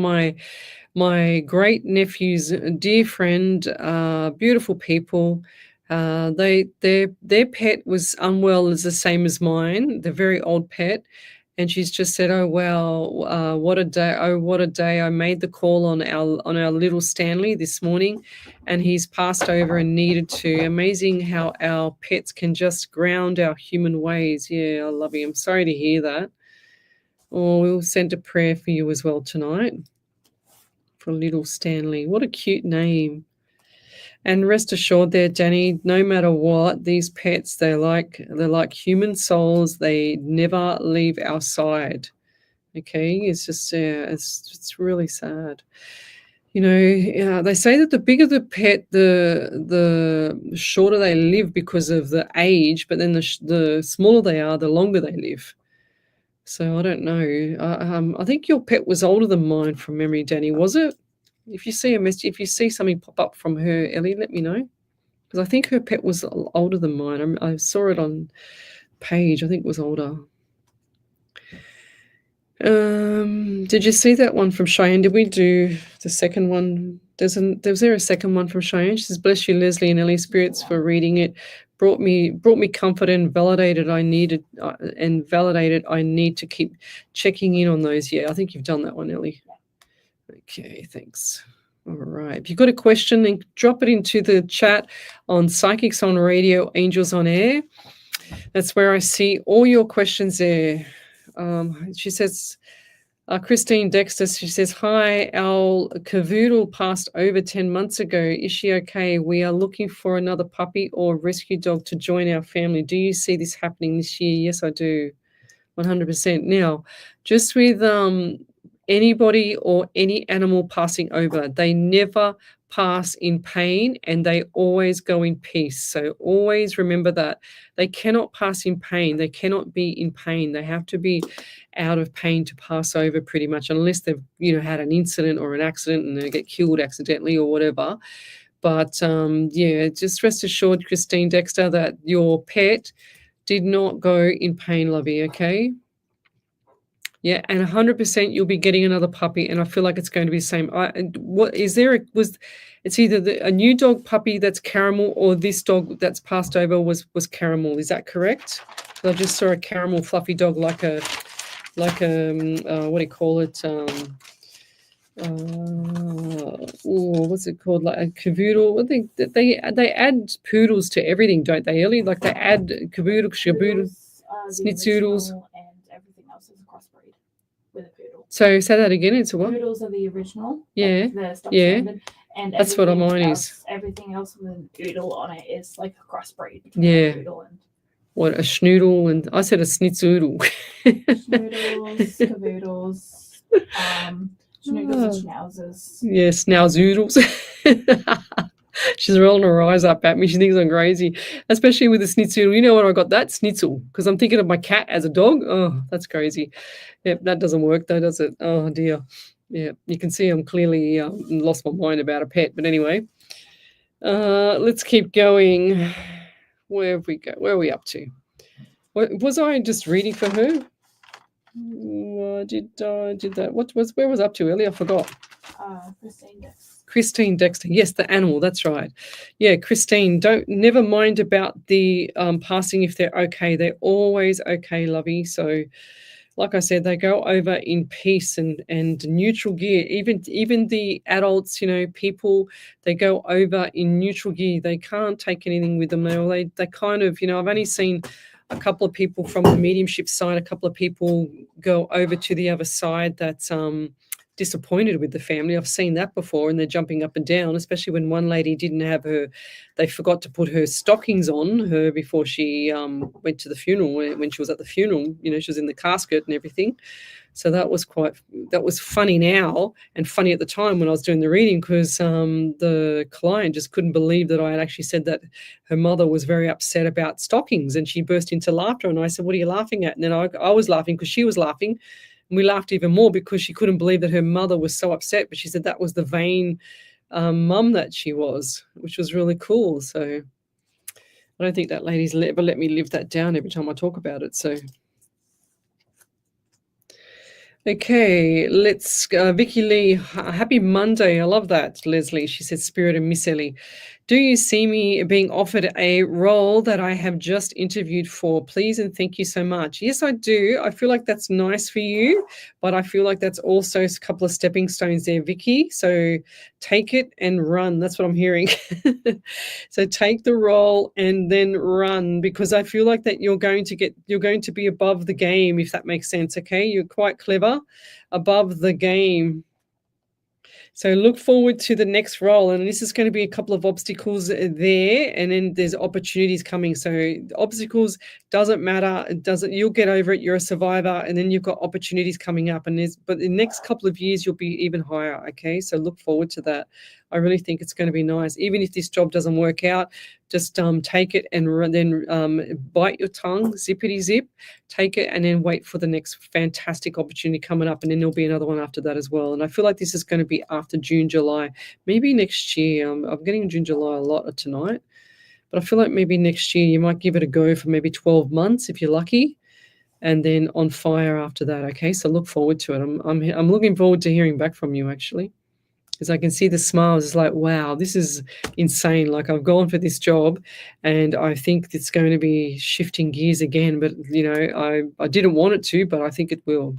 S1: my great nephews, a dear friend, beautiful people. Their pet was unwell, as the same as mine, the very old pet, and she's just said, "Oh wow, what a day! Oh, what a day!" I made the call on our little Stanley this morning, and he's passed over and needed to. Amazing how our pets can just ground our human ways. Yeah, I love you. I'm sorry to hear that. Oh, we'll send a prayer for you as well tonight for little Stanley. What a cute name. And rest assured there, Danny, no matter what, these pets, they're like human souls. They never leave our side. Okay, it's just, it's really sad. They say that the bigger the pet, the shorter they live because of the age, but then the smaller they are, the longer they live. So I don't know. I think your pet was older than mine from memory, Danny, was it? If you see a message, if you see something pop up from her, Ellie, let me know. Because I think her pet was older than mine. I saw it on page. I think it was older. Did you see that one from Cheyenne? Did we do the second one? Was there a second one from Cheyenne? She says, "Bless you, Leslie and Ellie spirits, for reading it. brought me comfort and validated I need to keep checking in on those. Yeah, I think you've done that one, Ellie. Okay, thanks. All right. If you've got a question, then drop it into the chat on Psychics on Radio, Angels on Air. That's where I see all your questions there. She says, Christine Dexter, she says, hi, our cavoodle passed over 10 months ago. Is she okay? We are looking for another puppy or rescue dog to join our family. Do you see this happening this year? Yes, I do. 100%. Now, just with anybody or any animal passing over, they never pass in pain and they always go in peace. So always remember that they cannot pass in pain. They cannot be in pain. They have to be out of pain to pass over, pretty much, unless they've had an incident or an accident and they get killed accidentally or whatever. But yeah, just rest assured, Christine Dexter, that your pet did not go in pain, lovey, okay? Yeah, and 100% you'll be getting another puppy, and I feel like it's going to be the same. It's either a new dog puppy that's caramel, or this dog that's passed over was caramel. Is that correct? I just saw a caramel fluffy dog, like a what do you call it? What's it called? Like a cavoodle. I think that they add poodles to everything, don't they, Ellie? Like they add cavoodle, snitzoodles.
S2: With a poodle.
S1: So say that again. It's a what?
S2: Poodles are the original.
S1: Yeah.
S2: Like the stock
S1: Yeah.
S2: standard, and
S1: That's what mine is.
S2: Everything else with an oodle on it is like a crossbreed between
S1: Yeah.
S2: a poodle and
S1: What, a schnoodle, and I said a snitzoodle.
S2: schnoodles, cavoodles, schnoodles and schnauzers.
S1: Yeah, snauzoodles. She's rolling her eyes up at me. She thinks I'm crazy, especially with the snitzoodle. You know what I got that? Schnitzel, because I'm thinking of my cat as a dog. Oh, that's crazy. Yep, that doesn't work though, does it? Oh, dear. Yeah, you can see I'm clearly lost my mind about a pet. But anyway, let's keep going. Where have we go? Where are we up to? Was I just reading for her? Did that? Where was I up to, Ellie? I forgot. Christine Dexter. Yes, the animal. That's right. Yeah, Christine. Never mind about the passing if they're okay. They're always okay, lovey. So, like I said, they go over in peace and neutral gear. Even the adults, people, they go over in neutral gear. They can't take anything with them. They kind of, I've only seen a couple of people from the mediumship side, a couple of people go over to the other side that's disappointed with the family. I've seen that before, and they're jumping up and down, especially when one lady didn't have they forgot to put her stockings on her before she went to the funeral. When she was at the funeral, she was in the casket and everything. So that was funny now and funny at the time when I was doing the reading, because the client just couldn't believe that I had actually said that her mother was very upset about stockings, and she burst into laughter. And I said, "What are you laughing at?" And then I was laughing because she was laughing. And we laughed even more because she couldn't believe that her mother was so upset. But she said that was the vain mum that she was, which was really cool. So I don't think that lady's ever let me live that down every time I talk about it. So, okay, let's Vicky Lee. Happy Monday. I love that, Leslie. She said, Spirit and Miss Ellie. Do you see me being offered a role that I have just interviewed for? Please and thank you so much. Yes, I do. I feel like that's nice for you, but I feel like that's also a couple of stepping stones there, Vicky. So take it and run. That's what I'm hearing. So take the role and then run, because I feel like that you're going to be above the game, if that makes sense. Okay, you're quite clever, above the game. So look forward to the next role, and this is going to be a couple of obstacles there, and then there's opportunities coming. So obstacles doesn't matter. You'll get over it. You're a survivor, and then you've got opportunities coming up. But in the next couple of years, you'll be even higher. Okay, so look forward to that. I really think it's going to be nice. Even if this job doesn't work out, just take it and then bite your tongue, zippity zip, take it, and then wait for the next fantastic opportunity coming up. And then there'll be another one after that as well. And I feel like this is going to be after June, July, maybe next year. I'm getting June, July a lot tonight, but I feel like maybe next year you might give it a go for maybe 12 months if you're lucky, and then on fire after that. Okay, so look forward to it. I'm looking forward to hearing back from you, actually. because I can see the smiles. It's like, wow, this is insane. Like, I've gone for this job and I think it's going to be shifting gears again. But, I didn't want it to, but I think it will.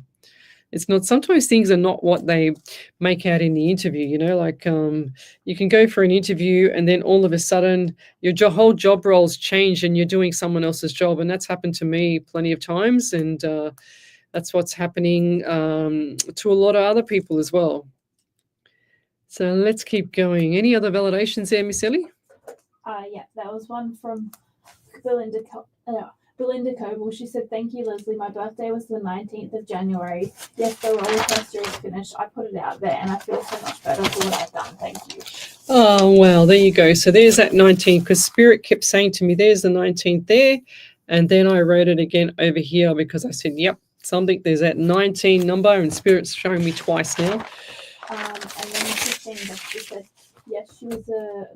S1: It's not, sometimes things are not what they make out in the interview, like you can go for an interview and then all of a sudden your whole job roles change and you're doing someone else's job. And that's happened to me plenty of times. And that's what's happening to a lot of other people as well. So let's keep going. Any other validations there, Miss Ellie?
S2: Yeah, that was one from Belinda Coble. She said, "Thank you, Lesley. My birthday was the 19th of January. Yes, the roller coaster is finished. I put it out there and I feel so much better for what I've done. Thank you."
S1: Oh, well, there you go. So there's that 19th, because Spirit kept saying to me, there's the 19th there. And then I wrote it again over here because I said, yep, there's that 19 number, and Spirit's showing me twice now.
S2: And then the 15th, she said, yes, she was a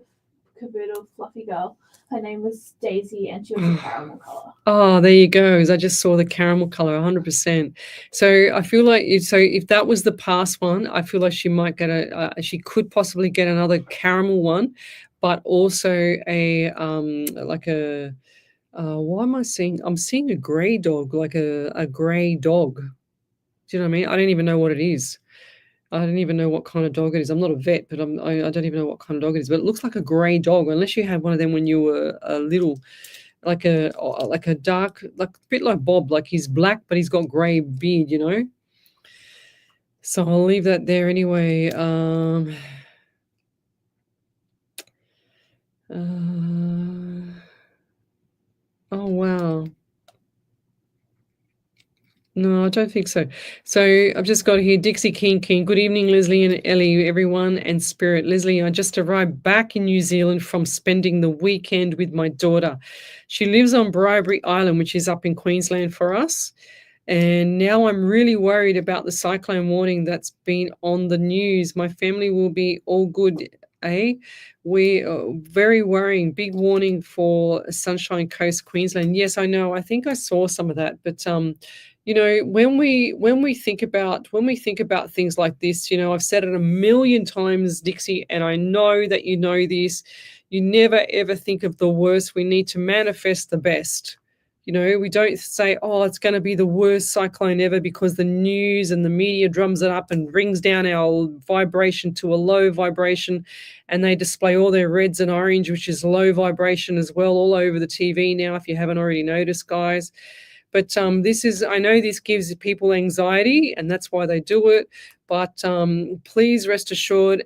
S2: caboodle fluffy girl. Her name was Daisy, and she was a caramel color.
S1: Oh, there you go. I just saw the caramel color, 100%. So I feel like if that was the past one, I feel like she might get she could possibly get another caramel one, but also a what am I seeing? I'm seeing a gray dog, like a gray dog. Do you know what I mean? I don't even know what it is. I don't even know what kind of dog it is. I'm not a vet, but I don't even know what kind of dog it is. But it looks like a grey dog, unless you had one of them when you were a little, like a dark, like a bit like Bob, like he's black, but he's got grey beard, So I'll leave that there anyway. Oh, wow. No, I don't think so. So I've just got here Dixie King. Good evening, Lesley and Ellie, everyone, and Spirit. Lesley, I just arrived back in New Zealand from spending the weekend with my daughter. She lives on Bribery Island, which is up in Queensland for us. And now I'm really worried about the cyclone warning that's been on the news. My family will be all good, eh? We are very worrying. Big warning for Sunshine Coast, Queensland. Yes, I know. I think I saw some of that, but when we think about things like this, I've said it a million times, Dixie, and I know that you know this. You never ever think of the worst. We need to manifest the best. We don't say, oh, it's going to be the worst cyclone ever, because the news and the media drums it up and brings down our vibration to a low vibration, and they display all their reds and orange, which is low vibration as well, all over the TV now, if you haven't already noticed, guys. But I know this gives people anxiety, and that's why they do it. But please rest assured,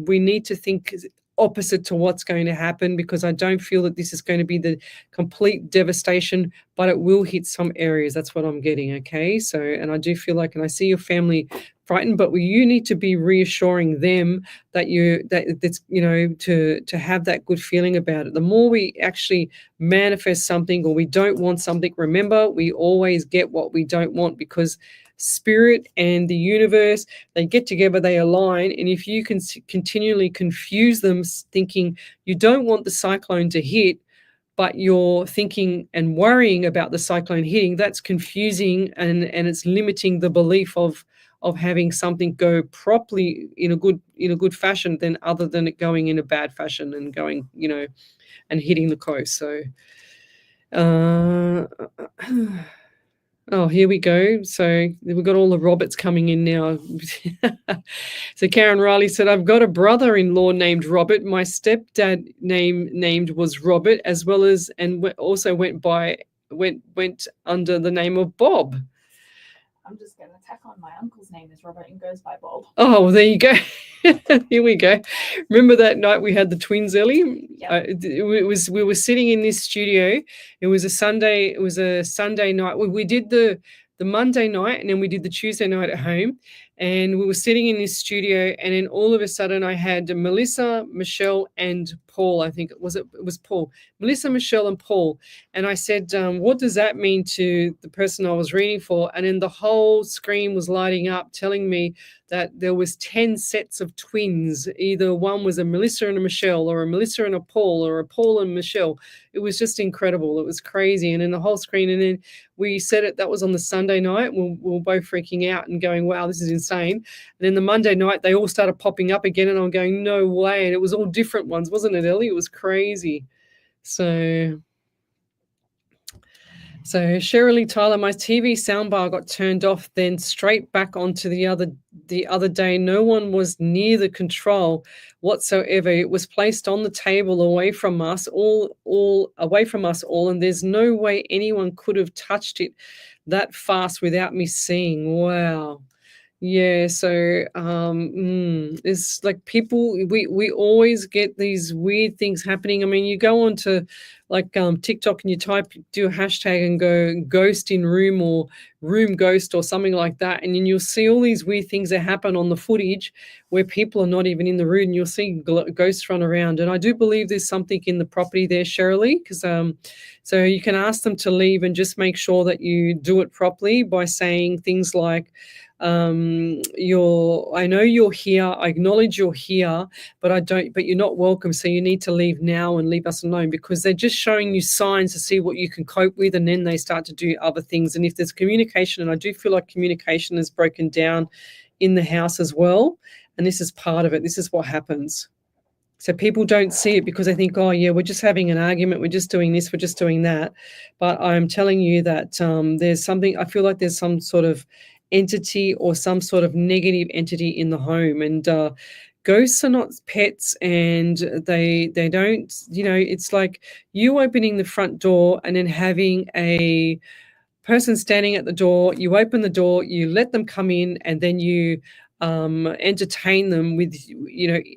S1: we need to think opposite to what's going to happen, because I don't feel that this is going to be the complete devastation, but it will hit some areas. That's what I'm getting, okay? So, and I do feel like, and I see your family frightened, but you need to be reassuring them that to have that good feeling about it. The more we actually manifest something, or we don't want something, remember, we always get what we don't want, because Spirit and the universe, they get together, they align. And if you can continually confuse them, thinking you don't want the cyclone to hit, but you're thinking and worrying about the cyclone hitting, that's confusing, and it's limiting the belief of having something go properly in a good fashion, than other than it going in a bad fashion and going, and hitting the coast. So oh, here we go. So we've got all the Roberts coming in now. So Karen Riley said, I've got a brother-in-law named Robert. My stepdad named was Robert, as well as, and also went under the name of Bob.
S2: I'm just going to tack on my uncle's name is Robert and goes by Bob.
S1: Oh, well, there you go. Here we go. Remember that night we had the twins, Ellie?
S2: Yep.
S1: We were sitting in this studio. It was a Sunday night. We did the Monday night, and then we did the Tuesday night at home. And we were sitting in this studio, and then all of a sudden I had Melissa, Michelle, and Paul. I think it was Paul. Melissa, Michelle, and Paul. And I said, what does that mean to the person I was reading for? And then the whole screen was lighting up, telling me that there was 10 sets of twins. Either one was a Melissa and a Michelle, or a Melissa and a Paul, or a Paul and Michelle. It was just incredible. It was crazy. And then the whole screen, and then we said it, that was on the Sunday night. We were both freaking out and going, wow, this is insane. And then the Monday night, they all started popping up again, and I'm going, no way. And it was all different ones, wasn't it, Ellie? It was crazy. So Shirley Tyler, my TV soundbar got turned off, then straight back onto the other day. No one was near the control whatsoever. It was placed on the table away from us, all away from us all, and there's no way anyone could have touched it that fast without me seeing. Wow. Yeah, so it's like people, we always get these weird things happening. I mean, you go on to like TikTok and you do a hashtag and go ghost in room or room ghost or something like that, and then you'll see all these weird things that happen on the footage where people are not even in the room, and you'll see ghosts run around. And I do believe there's something in the property there, Shirley, because so you can ask them to leave and just make sure that you do it properly by saying things like, I know you're here, I acknowledge you're here, but you're not welcome, so you need to leave now and leave us alone, because they're just showing you signs to see what you can cope with, and then they start to do other things. And if there's communication, and I do feel like communication is broken down in the house as well, and this is part of it, this is what happens. So people don't see it because they think, oh yeah, we're just having an argument, we're just doing this, we're just doing that. But I'm telling you that there's something, I feel like there's some sort of entity or some sort of negative entity in the home. And ghosts are not pets, and they don't, it's like you opening the front door and then having a person standing at the door. You open the door, you let them come in, and then you entertain them with,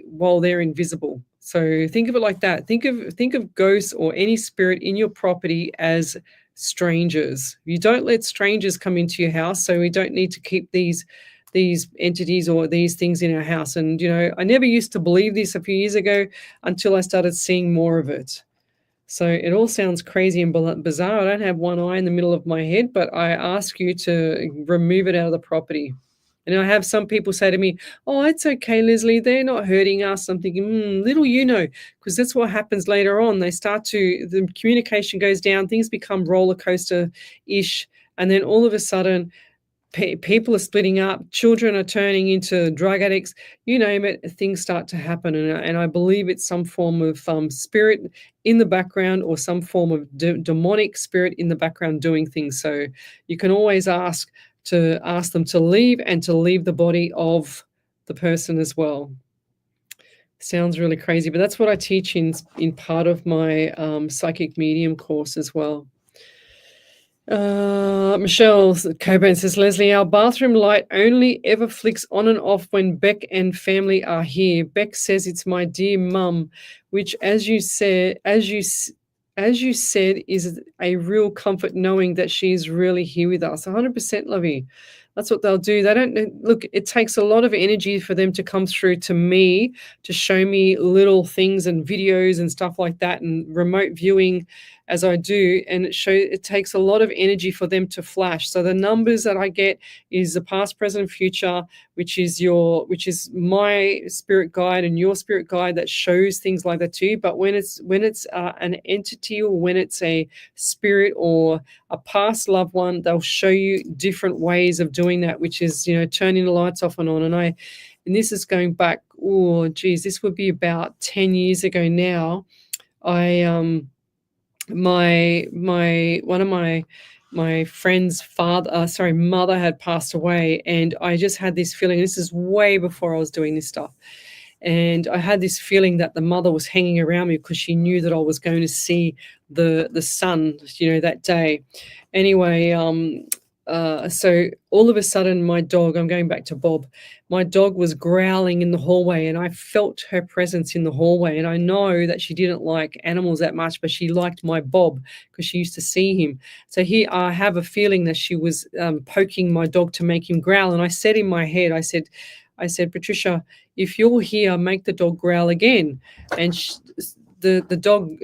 S1: while they're invisible. So think of it like that. Think of ghosts or any spirit in your property as strangers. You don't let strangers come into your house, so we don't need to keep these entities or these things in our house. And I never used to believe this a few years ago until I started seeing more of it. So it all sounds crazy and bizarre. I don't have one eye in the middle of my head, but I ask you to remove it out of the property. And I have some people say to me, oh, it's okay, Lesley, they're not hurting us. I'm thinking, little because that's what happens later on. The communication goes down, things become roller coaster-ish, and then all of a sudden, people are splitting up, children are turning into drug addicts, you name it, things start to happen. And I believe it's some form of spirit in the background, or some form of demonic spirit in the background doing things. So you can always ask them to leave, and to leave the body of the person as well. Sounds really crazy, but that's what I teach in part of my psychic medium course as well. Michelle Coburn says, Lesley, our bathroom light only ever flicks on and off when Beck and family are here. Beck says it's my dear mum, which, as you said, is a real comfort knowing that she's really here with us. 100%, Lovey. That's what they'll do. They don't look, it takes a lot of energy for them to come through to me to show me little things and videos and stuff like that, and remote viewing as I do. And it takes a lot of energy for them to flash. So the numbers that I get is the past, present, future, which is my spirit guide and your spirit guide that shows things like that to you. But when it's an entity, or when it's a spirit or a past loved one, they'll show you different ways of doing that, which is, turning the lights off and on. And this is going back, this would be about 10 years ago now. One of my friend's mother had passed away, and I just had this feeling, this is way before I was doing this stuff, and I had this feeling that the mother was hanging around me because she knew that I was going to see the son, that day. Anyway, so all of a sudden my dog, I'm going back to Bob, my dog was growling in the hallway, and I felt her presence in the hallway. And I know that she didn't like animals that much, but she liked my Bob because she used to see him. So here I have a feeling that she was poking my dog to make him growl. And I said in my head, I said, Patricia, if you're here, make the dog growl again. And the dog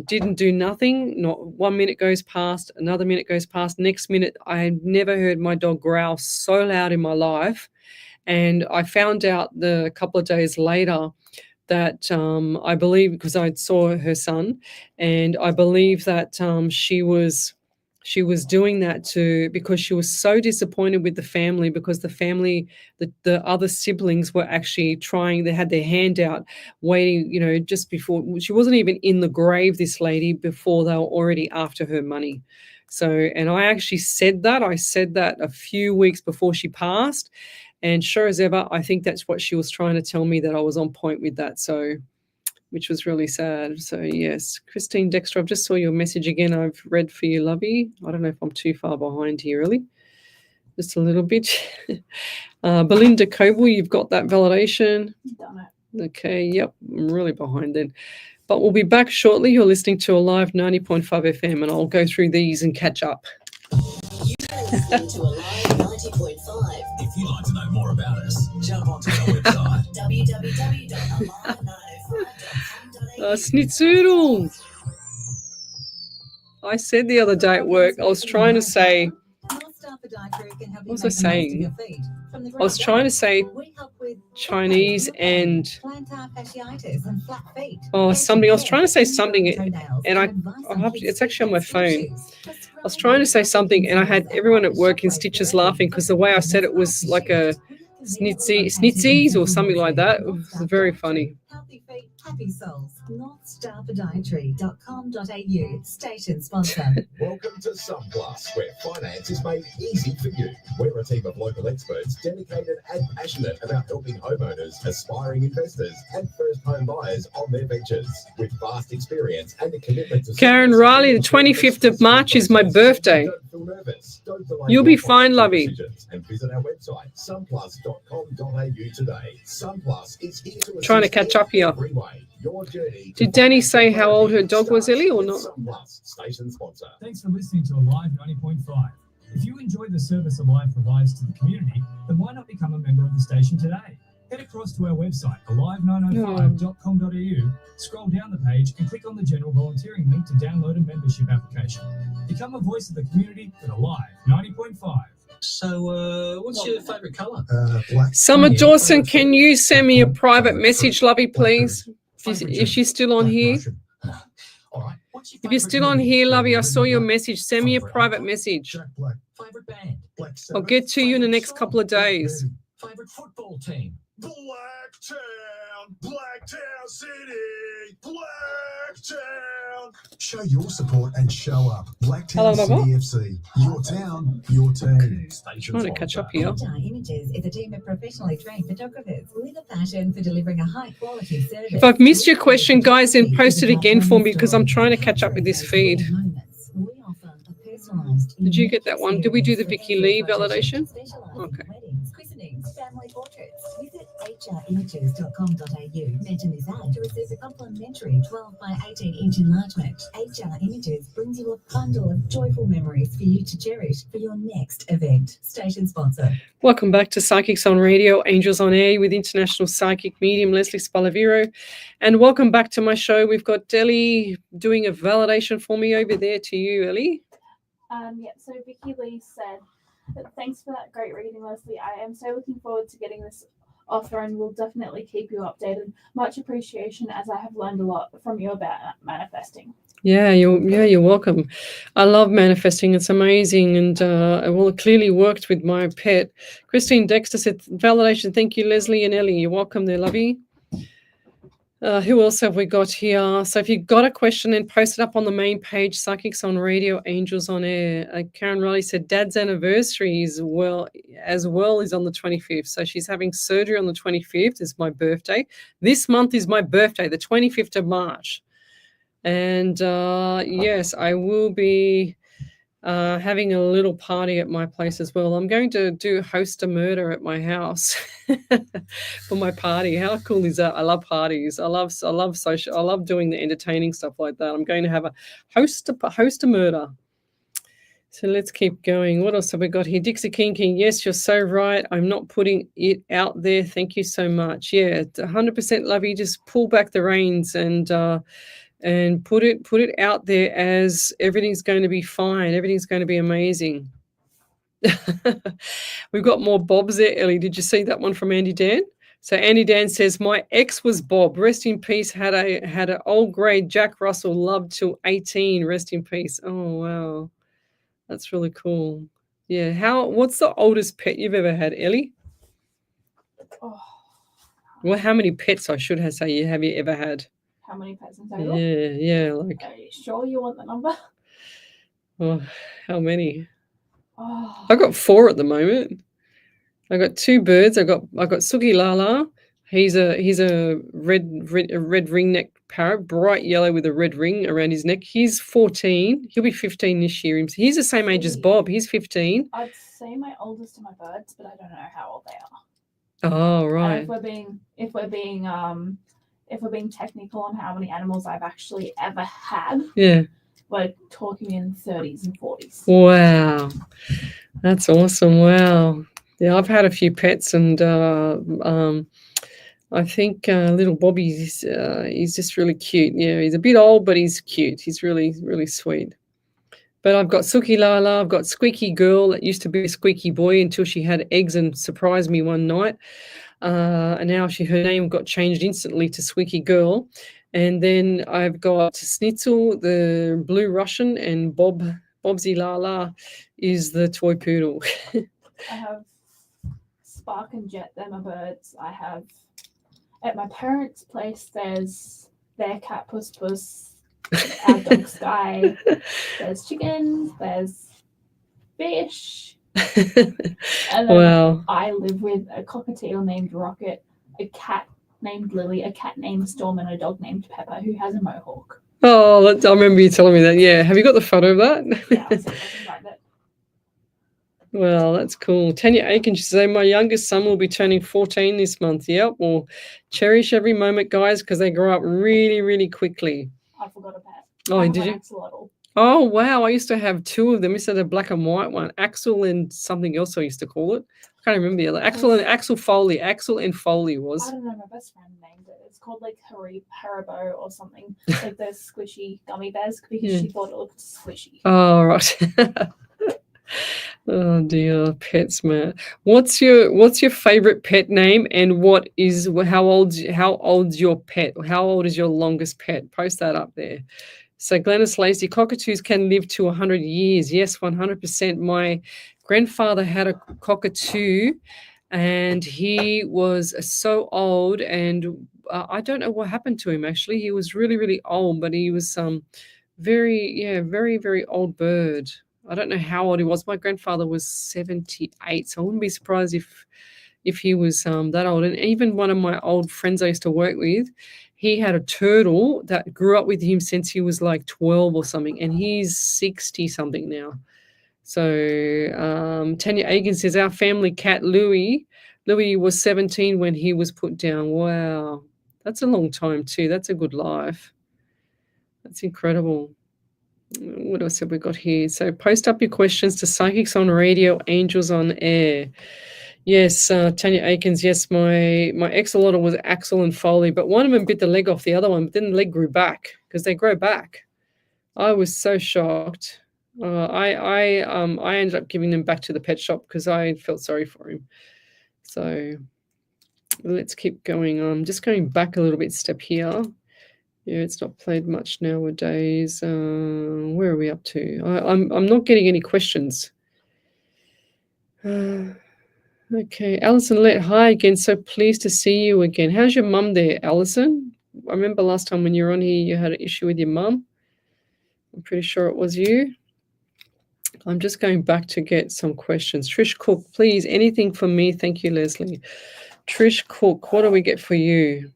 S1: didn't do nothing. Not 1 minute goes past, another minute goes past. Next minute, I had never heard my dog growl so loud in my life. And I found out a couple of days later that I believe, because I saw her son, and I believe that she was she was doing that because she was so disappointed with the family, because the family, the other siblings were actually trying, they had their hand out waiting, just before, she wasn't even in the grave, this lady, before they were already after her money. So, and I actually said that a few weeks before she passed, and sure as ever, I think that's what she was trying to tell me, that I was on point with that. So, which was really sad. So yes, Christine Dexter, I've just saw your message again. I've read for you, lovey. I don't know if I'm too far behind here, really. Just a little bit. Belinda Coble, you've got that validation.
S2: Done it.
S1: Okay, yep, I'm really behind then. But we'll be back shortly. You're listening to Alive 90.5 FM, and I'll go through these and catch up.
S5: You are listening to Alive 90.5.
S3: If you'd like to know more about us, jump onto our website.
S5: www.alive905.com.au.
S1: Snitzoodles. I said the other day at work, I was trying to say, what was I saying? I was trying to say Chinese and something. I was trying to say something, and it's actually on my phone. I was trying to say something, and I had everyone at work in stitches laughing because the way I said it was like a snitzies or something like that. It was very funny.
S4: Healthy feet, happy souls. NorthstarPodiatry.com.au. Station sponsor.
S6: Welcome to SunPlus, where finance is made easy for you. We're a team of local experts dedicated and passionate about helping homeowners, aspiring investors, and first home buyers on their ventures. With vast experience and a commitment to
S1: Karen Riley, the 25th of March is my birthday.
S6: Don't feel nervous. Don't delay
S1: You'll be
S6: your
S1: fine, lovey.
S6: decisions, and visit our website, sunplus.com.au today. SunPlus is here to
S1: Trying to
S6: assist
S1: catch
S6: you
S1: up here.
S6: every way. Your journey to
S1: Did Danny
S6: finance
S1: say how old her dog was,
S6: starts
S1: Ellie, or
S6: with
S1: not?
S6: SunPlus, station sponsor.
S3: Thanks for listening to Alive 90.5. If you enjoy the service Alive provides to the community, then why not become a member of the station today? Head across to our website, alive905.com.au, scroll down the page and click on the general volunteering link to download a membership application. Become a voice of the community with Alive 90.5.
S5: So, what's your favourite colour?
S6: Black.
S1: Summer Dawson, can you send me a private message, lovey, please? Is she still on here?
S3: All right. What's your
S1: If you're
S3: favourite
S1: still on
S3: movie?
S1: here, lovey, I saw your message. Send me a private message.
S6: Jack Black.
S3: Favourite band?
S6: Black
S1: I'll
S6: Sabbath.
S1: get to you in the next couple of days.
S3: Favourite football team?
S6: Blacktown City, Blacktown. Show your support and show up.
S1: Hello,
S6: Blacktown
S1: Baba.
S6: City FC. Your town, your team.
S1: Trying to catch up here.
S4: HR Images is a team of professionally trained photographers with a passion for delivering a high quality service.
S1: If I've missed your question, guys, then post it again for me because I'm trying to catch up with this feed. Did you get that one? Did we do the Vicky Lee validation? Okay.
S4: Christenings, family portraits. Visit hrimages.com.au. Mention this ad to receive a complimentary 12 by 18 inch enlargement. HR Images brings you a bundle of joyful memories for you to cherish for your next event. Station sponsor.
S1: Welcome back to Psychics on Radio, Angels on Air with international psychic medium Lesley Spaliviero. And welcome back to my show. We've got Ellie doing a validation for me over there to you, Ellie.
S2: So Vicky Lee said, thanks for that great reading, Leslie. I am so looking forward to getting this offer and will definitely keep you updated. Much appreciation, as I have learned a lot from you about manifesting.
S1: You're welcome. I love manifesting. It's amazing. And it clearly worked with my pet. Christine Dexter said, validation. Thank you, Leslie and Ellie. You're welcome there, lovey. Who else have we got here? So if you've got a question, then post it up on the main page, Psychics on Radio, Angels on Air. Karen Riley said dad's anniversary is on the 25th. So she's having surgery on the 25th. It's my birthday. This month is my birthday, the 25th of March. And yes, I will be having a little party at my place as well. I'm going to host a murder at my house for my party. How cool is that? I love parties. I love social. I love doing the entertaining stuff like that. I'm going to have a host a murder. So let's keep going. What else have we got here? Dixie King. Yes, you're so right. I'm not putting it out there. Thank you so much. Yeah, 100% love you. Just pull back the reins and put it out there as everything's going to be fine. Everything's going to be amazing. We've got more Bobs there, Ellie. Did you see that one from Andy Dan? So Andy Dan says, my ex was Bob. Rest in peace. Had an old grade Jack Russell, loved till 18. Rest in peace. Oh, wow. That's really cool. Yeah. What's the oldest pet you've ever had, Ellie?
S2: Oh,
S1: Well, how many pets, I should have say, have you ever had?
S2: how many pets in total?
S1: Yeah, like,
S2: Are you sure you want the number?
S1: oh, how many?
S2: Oh,
S1: I got 4 at the moment. I got 2 birds. I got Suki Lala. He's a red ring-necked parrot, bright yellow with a red ring around his neck. He's 14. He'll be 15 this year. He's the same age as Bob. He's 15.
S2: I'd say my oldest are my birds, but I don't know how old they are.
S1: Oh,
S2: And
S1: right.
S2: if we're being technical on how many animals I've actually ever had,
S1: Yeah.
S2: we're talking in 30s and 40s.
S1: Wow. That's awesome. Wow. Yeah, I've had a few pets, and I think little Bobby, he's just really cute. Yeah, he's a bit old, but he's cute. He's really, really sweet. But I've got Suki Lala, I've got Squeaky Girl that used to be a Squeaky Boy until she had eggs and surprised me one night. And now her name got changed instantly to Squeaky Girl. And then I've got Schnitzel, the Blue Russian, and Bobsy Lala is the toy poodle.
S2: I have Spark and Jet, they're my birds. I have at my parents' place there's their cat Puss Puss, our dog Sky, there's chickens, there's fish. And then
S1: Wow.
S2: I live with a cockatiel named Rocket, a cat named Lily, a cat named Storm, and a dog named Pepper who has a mohawk.
S1: Oh, I remember you telling me that. Yeah. Have you got the photo of that?
S2: Yeah, I'll see if I can find it.
S1: Well, that's cool. Tanya Aiken, she said, my youngest son will be turning 14 this month. Yep. Well, cherish every moment, guys, because they grow up really, really quickly.
S2: I forgot a pet.
S1: Oh,
S2: I have
S1: did
S2: an
S1: you?
S2: axolotl.
S1: Oh, wow. I used to have 2 of them. I used to have a black and white one. Axel and something else I used to call it. I can't remember the other. Axel Foley. Axel and Foley
S2: I
S1: was.
S2: don't know, my best friend named it. It's called like Haribo or something. Like those squishy gummy bears because
S1: Yeah.
S2: she thought it looked squishy.
S1: Oh, right. Oh dear, pets, man. What's your favorite pet name, and how old's your pet? How old is your longest pet? Post that up there. So Glennis Lacey, cockatoos can live to 100 years. Yes, 100%. My grandfather had a cockatoo, and he was so old, and I don't know what happened to him. Actually, he was really, really old, but he was very, very old bird. I don't know how old he was. My grandfather was 78, so I wouldn't be surprised if he was that old. And even one of my old friends I used to work with, he had a turtle that grew up with him since he was like 12 or something, and he's 60 something now. So Tanya Agan says our family cat Louis was 17 when he was put down. Wow, that's a long time too. That's a good life. That's incredible. What else have we got here? So post up your questions to Psychics on Radio, Angels on Air. Yes, Tanya Aikens, yes, my axolotl was Axel and Foley, but one of them bit the leg off the other one, but then the leg grew back because they grow back. I was so shocked. I ended up giving them back to the pet shop because I felt sorry for him. So let's keep going. I'm just going back a little bit step here. Yeah, it's not played much nowadays. Where are we up to? I'm not getting any questions. Okay, Alison Lett, hi again. So pleased to see you again. How's your mum there, Alison? I remember last time when you were on here, you had an issue with your mum. I'm pretty sure it was you. I'm just going back to get some questions. Trish Cook, please, anything for me. Thank you, Leslie. Trish Cook, what do we get for you?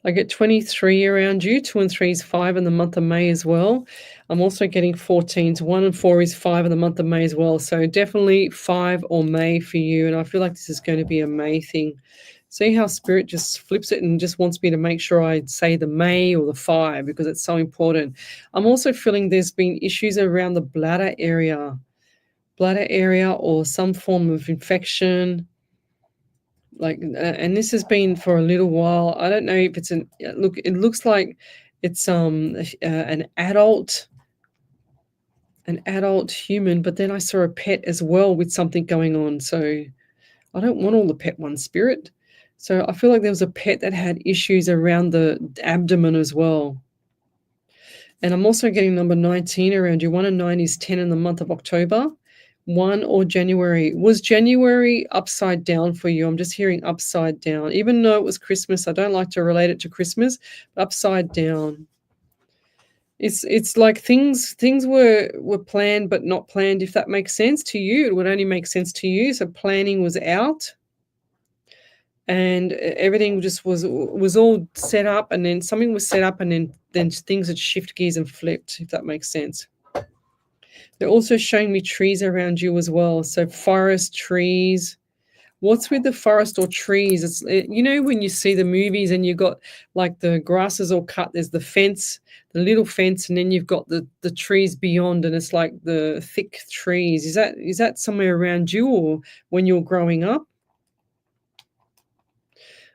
S1: I get 23 around you. 2 and 3 is 5 in the month of May as well. I'm also getting 14s. 1 and 4 is 5 in the month of May as well. So definitely 5 or May for you. And I feel like this is going to be a May thing. See how Spirit just flips it and just wants me to make sure I say the May or the 5 because it's so important. I'm also feeling there's been issues around the bladder area or some form of infection. And this has been for a little while. I don't know if it's it looks like it's an adult human, but then I saw a pet as well with something going on. So I don't want all the pet ones, Spirit. So I feel like there was a pet that had issues around the abdomen as well. And I'm also getting number 19 around you. 1 and 9 is 10 in the month of October. 1 or January. Was January upside down for you? I'm just hearing upside down. Even though it was Christmas, I don't like to relate it to Christmas, but upside down. It's like things were planned but not planned, if that makes sense to you. It would only make sense to you. So planning was out. And everything just was all set up, and then something was set up, and then things would shift gears and flipped, if that makes sense. They're also showing me trees around you as well. So forest, trees. What's with the forest or trees? It's, you know, when you see the movies and you've got like the grass is all cut, there's the fence, the little fence, and then you've got the trees beyond, and it's like the thick trees. Is that somewhere around you or when you're growing up?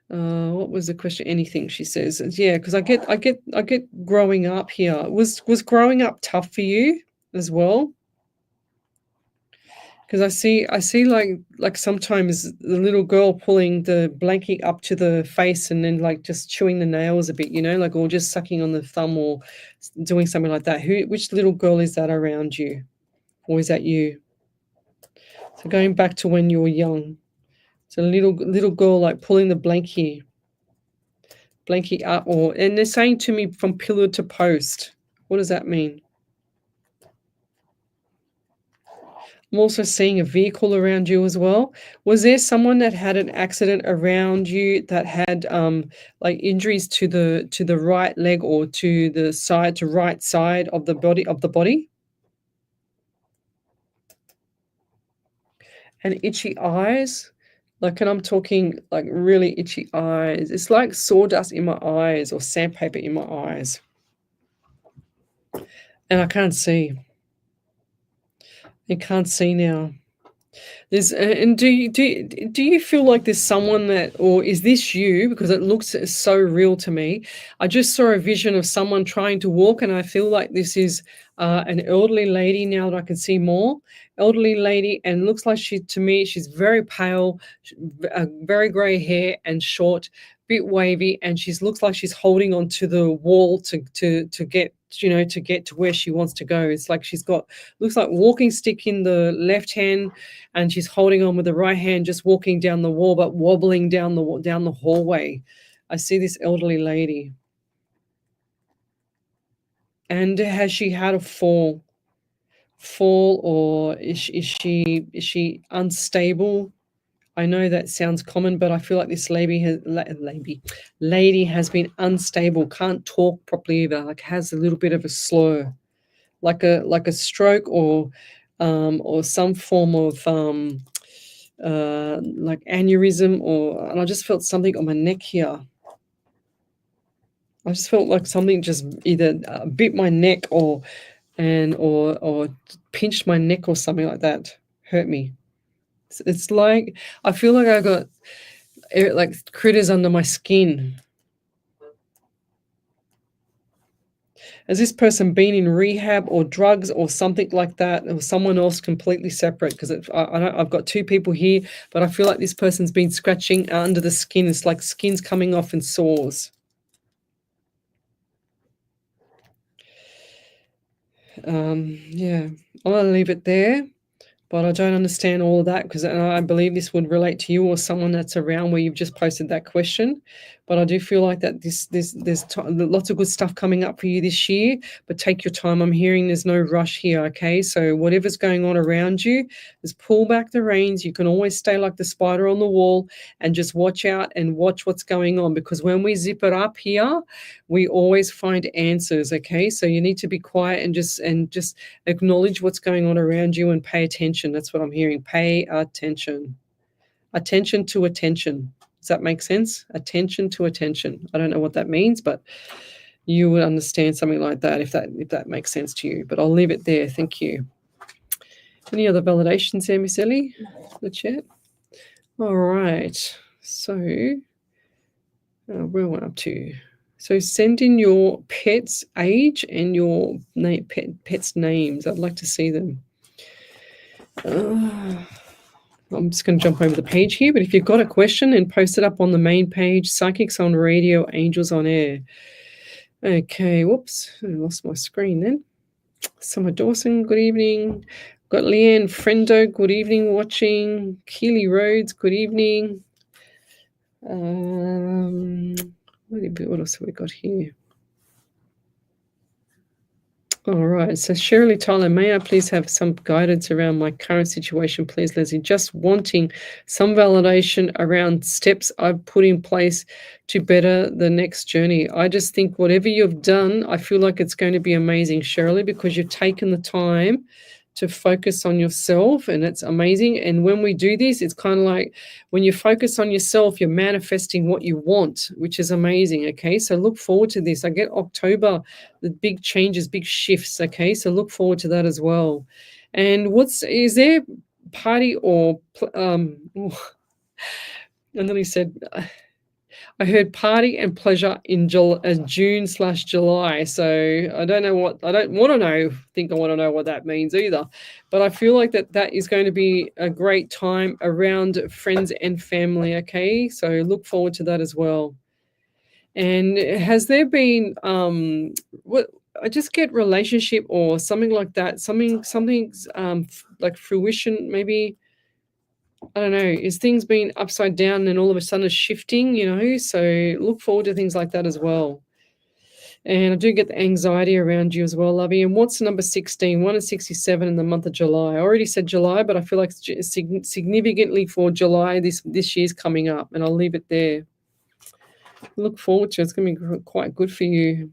S1: What was the question? Anything, she says. Yeah, because I get growing up here. Was growing up tough for you as well? Because I see like sometimes the little girl pulling the blanket up to the face and then like just chewing the nails a bit, you know, like, or just sucking on the thumb or doing something like that. Which little girl is that around you, or is that you? So going back to when you were young. So little girl like pulling the blankie up, and they're saying to me from pillar to post. What does that mean? I'm also seeing a vehicle around you as well. Was there someone that had an accident around you that had like injuries to the right leg or to the right side of the body? And itchy eyes. Like, and I'm talking like really itchy eyes. It's like sawdust in my eyes or sandpaper in my eyes. And I can't see. I can't see now. And do you feel like there's someone that, or is this you? Because it looks so real to me. I just saw a vision of someone trying to walk, and I feel like this is an elderly lady now that I can see more. Elderly lady, and looks like to me, she's very pale, very grey hair and short, bit wavy, and looks like she's holding onto the wall to get, you know, to get to where she wants to go. It's like looks like walking stick in the left hand, and she's holding on with the right hand, just walking down the wall, but wobbling down the hallway. I see this elderly lady. And has she had a fall, or is she unstable? I know that sounds common, but I feel like this lady has been unstable, can't talk properly either, like has a little bit of a slur, like a stroke or some form of like aneurysm, and I just felt something on my neck here. I just felt like something just either bit my neck or pinched my neck or something like that, hurt me. It's like I feel like I got like critters under my skin. Has this person been in rehab or drugs or something like that, or someone else completely separate? Because I've got two people here, but I feel like this person's been scratching under the skin. It's like skin's coming off and sores. Yeah, I'm going to leave it there, but I don't understand all of that because I believe this would relate to you or someone that's around where you've just posted that question. But I do feel like that there's lots of good stuff coming up for you this year, but take your time. I'm hearing there's no rush here, okay? So whatever's going on around you, just pull back the reins. You can always stay like the spider on the wall and just watch out and watch what's going on, because when we zip it up here, we always find answers, okay? So you need to be quiet and just acknowledge what's going on around you and pay attention. That's what I'm hearing. Pay attention. Attention to attention. Does that make sense? Attention to attention. I don't know what that means, but you would understand something like that if that makes sense to you. But I'll leave it there. Thank you. Any other validations there, Miss Ellie? The chat. All right. So where am I up to? So send in your pet's age and your pet's names. I'd like to see them. I'm just going to jump over the page here, but if you've got a question, then post it up on the main page, Psychics on Radio, Angels on Air. Okay, whoops, I lost my screen then. Summer Dawson, good evening. Got Leanne Friendo, good evening, watching. Keely Rhodes, good evening. What else have we got here? All right, so Shirley Tyler, may I please have some guidance around my current situation, please, Leslie? Just wanting some validation around steps I've put in place to better the next journey. I just think whatever you've done, I feel like it's going to be amazing, Shirley, because you've taken the time to focus on yourself, and it's amazing. And when we do this, it's kind of like when you focus on yourself, you're manifesting what you want, which is amazing. Okay, so look forward to this. I get October, the big changes, big shifts. Okay, so look forward to that as well. And is there party or and then he said, I heard party and pleasure in June/July. So I don't want to know what that means either. But I feel like that is going to be a great time around friends and family. Okay, so look forward to that as well. And has there been what I just get relationship or something like that, something's like fruition maybe. I don't know, is things being upside down and all of a sudden it's shifting, so look forward to things like that as well. And I do get the anxiety around you as well, Lovey. And what's number 16? 1 and 67 in the month of July. I already said July, but I feel like significantly for July, this year's coming up, and I'll leave it there. Look forward to it. It's going to be quite good for you.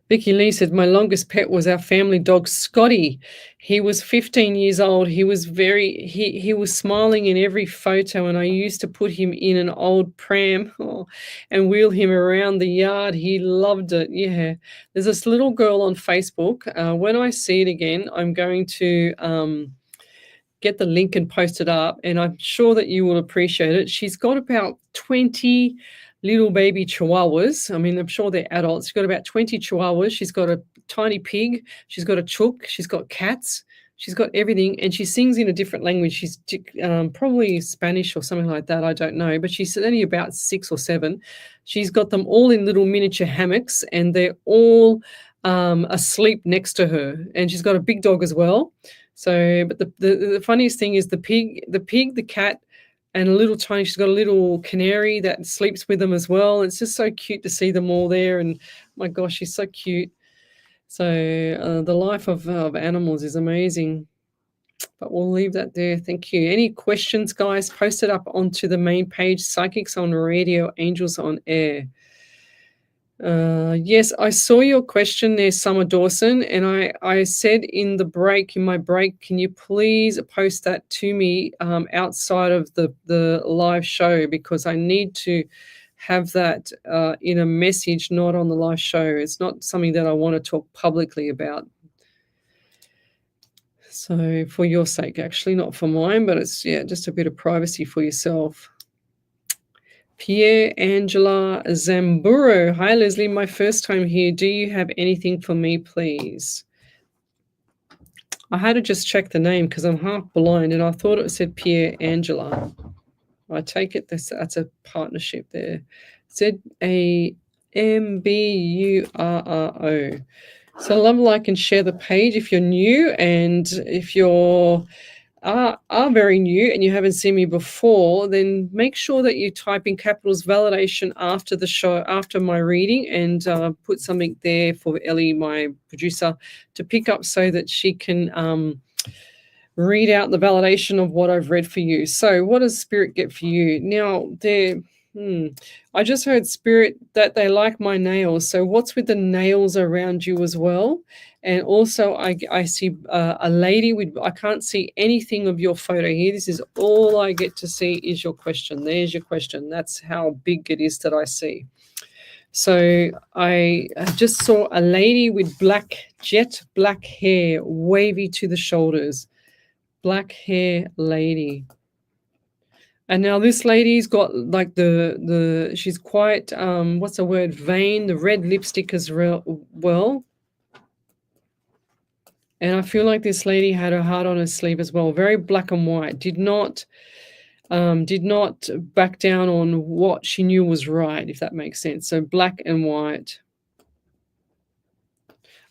S1: Vicky Lee said, my longest pet was our family dog, Scotty. He was 15 years old. He was he was smiling in every photo, and I used to put him in an old pram and wheel him around the yard. He loved it. Yeah. There's this little girl on Facebook. When I see it again, I'm going to get the link and post it up, and I'm sure that you will appreciate it. She's got about 20 little baby chihuahuas. I mean, I'm sure they're adults. She's got about 20 chihuahuas. She's got a tiny pig. She's got a chook. She's got cats. She's got everything. And she sings in a different language. She's probably Spanish or something like that. I don't know. But she's only about 6 or 7. She's got them all in little miniature hammocks, and they're all asleep next to her. And she's got a big dog as well. So, but the funniest thing is the pig, the cat, and she's got a little canary that sleeps with them as well. It's just so cute to see them all there. And my gosh, she's so cute. So the life of animals is amazing. But we'll leave that there. Thank you. Any questions, guys? Post it up onto the main page, Psychics on Radio, Angels on Air. Yes, I saw your question there, Summer Dawson, and I said in my break, can you please post that to me outside of the live show, because I need to have that in a message, not on the live show. It's not something that I want to talk publicly about. So for your sake, actually, not for mine, but it's just a bit of privacy for yourself. Pierre Angela Zamburo. Hi, Leslie. My first time here. Do you have anything for me, please? I had to just check the name because I'm half blind, and I thought it said Pierre Angela. I take it that's a partnership there. ZAMBURRO. So love, like, and share the page if you're new, and if you're are very new and you haven't seen me before, then make sure that you type in capitals validation after the show, after my reading, and put something there for Ellie, my producer, to pick up so that she can read out the validation of what I've read for you. So what does Spirit get for you? Now, I just heard Spirit that they like my nails. So what's with the nails around you as well? And also I see a lady I can't see anything of your photo here. This is all I get to see is your question. There's your question. That's how big it is that I see. So I just saw a lady with jet black hair, wavy to the shoulders. Black hair lady. And now this lady's got like she's quite, what's the word, vain, the red lipstick as well. And I feel like this lady had her heart on her sleeve as well. Very black and white. Did not did not back down on what she knew was right, if that makes sense. So black and white.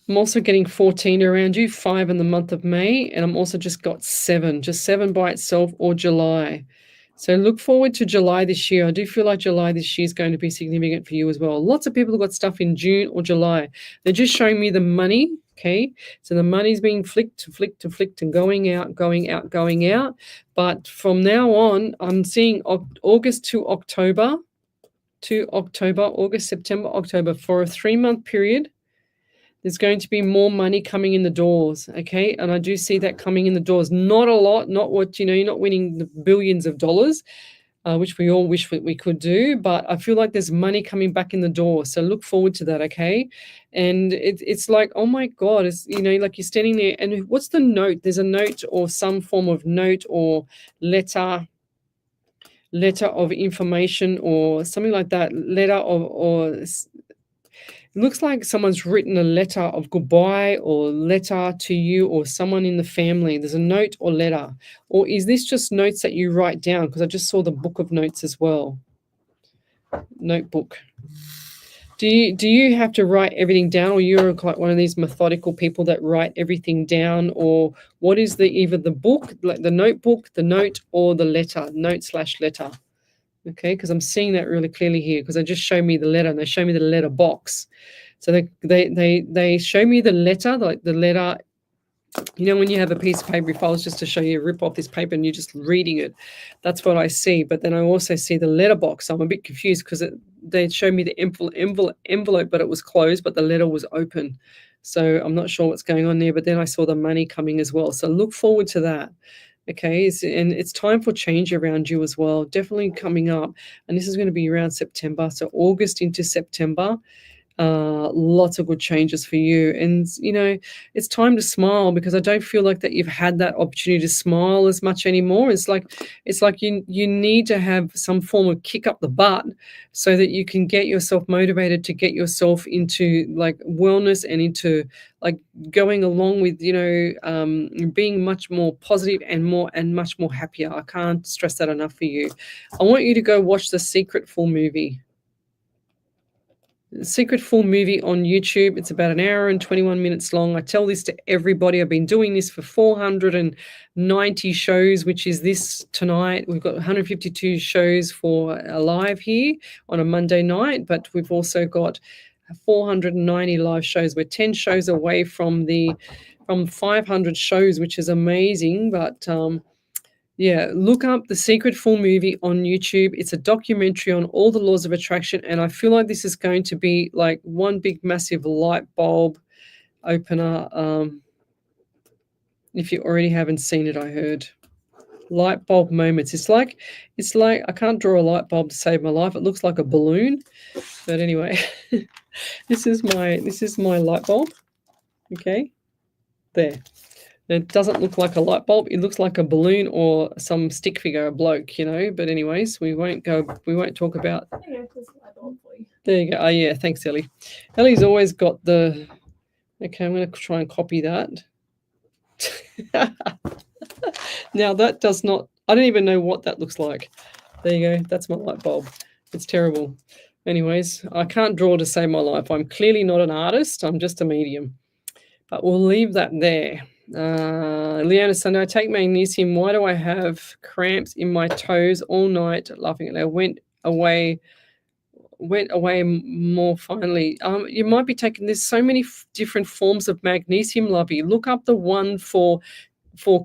S1: I'm also getting 14 around you, 5 in the month of May, and I'm also just got 7, just 7 by itself, or July. So look forward to July this year. I do feel like July this year is going to be significant for you as well. Lots of people have got stuff in June or July. They're just showing me the money, okay? So the money's being flicked and going out. But from now on, I'm seeing August to October, August, September, October, for a 3-month period. There's going to be more money coming in the doors, okay? And I do see that coming in the doors. Not a lot, not what, you're not winning the billions of dollars, which we all wish we could do, but I feel like there's money coming back in the door. So look forward to that, okay? And it's like, oh my God, it's, like you're standing there, and what's the note? There's a note or some form of note or letter of information or something like that, it looks like someone's written a letter of goodbye or letter to you or someone in the family. There's a note or letter. Or is this just notes that you write down? Because I just saw the book of notes as well. Notebook. Do you have to write everything down, or you're like one of these methodical people that write everything down? Or what is either the book, like the notebook, the note, or the letter, note/letter? Okay, because I'm seeing that really clearly here, because they just show me the letter and they show me the letter box. So they show me the letter, like the letter, when you have a piece of paper, if I was just to show you, rip off this paper and you're just reading it, that's what I see. But then I also see the letter box. So I'm a bit confused because they showed me the envelope, but it was closed, but the letter was open. So I'm not sure what's going on there. But then I saw the money coming as well. So look forward to that. Okay, and it's time for change around you as well, definitely coming up. And this is going to be around September, so August into September. Lots of good changes for you. And, it's time to smile, because I don't feel like that you've had that opportunity to smile as much anymore. It's like you need to have some form of kick up the butt so that you can get yourself motivated to get yourself into like wellness and into like going along with, being much more positive and much more happier. I can't stress that enough for you. I want you to go watch the Secret full movie. Secret full movie on YouTube. It's about 1 hour and 21 minutes long. I tell this to everybody. I've been doing this for 490 shows, which is this tonight. We've got 152 shows for live here on a Monday night, but we've also got 490 live shows. We're 10 shows away from 500 shows, which is amazing. But yeah, look up the Secret full movie on YouTube. It's a documentary on all the laws of attraction, and I feel like this is going to be like one big massive light bulb opener. If you already haven't seen it, I heard light bulb moments. It's like I can't draw a light bulb to save my life. It looks like a balloon, but anyway, this is my light bulb. Okay, there. It doesn't look like a light bulb. It looks like a balloon or some stick figure, a bloke, But anyways, we won't talk about. There you go. Oh yeah, thanks, Ellie. Ellie's always got the. Okay, I'm going to try and copy that. Now that does not. I don't even know what that looks like. There you go. That's my light bulb. It's terrible. Anyways, I can't draw to save my life. I'm clearly not an artist. I'm just a medium. But we'll leave that there. Leanna, so now I take magnesium. Why do I have cramps in my toes all night? Laughing at that. Went away more finally. You might be taking. There's so many different forms of magnesium, lovey. Look up the one for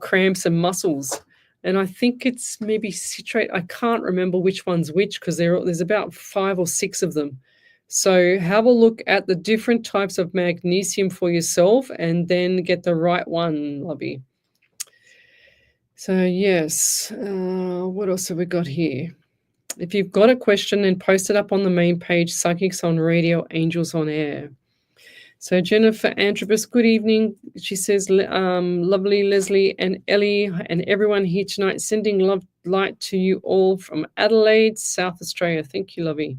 S1: cramps and muscles, and I think it's maybe citrate. I can't remember which one's which because there's about 5 or 6 of them. So have a look at the different types of magnesium for yourself and then get the right one, lovey. So yes, what else have we got here? If you've got a question, then post it up on the main page, Psychics on Radio, Angels on Air. So Jennifer Antrobus, good evening. She says, lovely Leslie and Ellie and everyone here tonight, sending love, light to you all from Adelaide, South Australia. Thank you, lovey.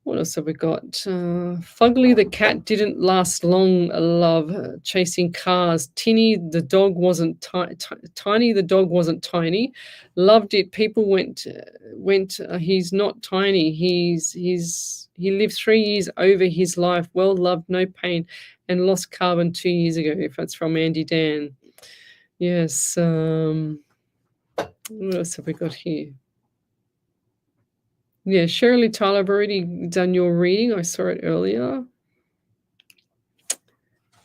S1: What else have we got? Fugly the cat didn't last long. Love chasing cars. Tinny the dog wasn't tiny. The dog wasn't tiny. Loved it. People went. He's not tiny. He lived 3 years over his life. Well loved, no pain, and lost carbon 2 years ago. If that's from Andy Dan. Yes. What else have we got here? Yeah, Shirley Tyler, I've already done your reading. I saw it earlier.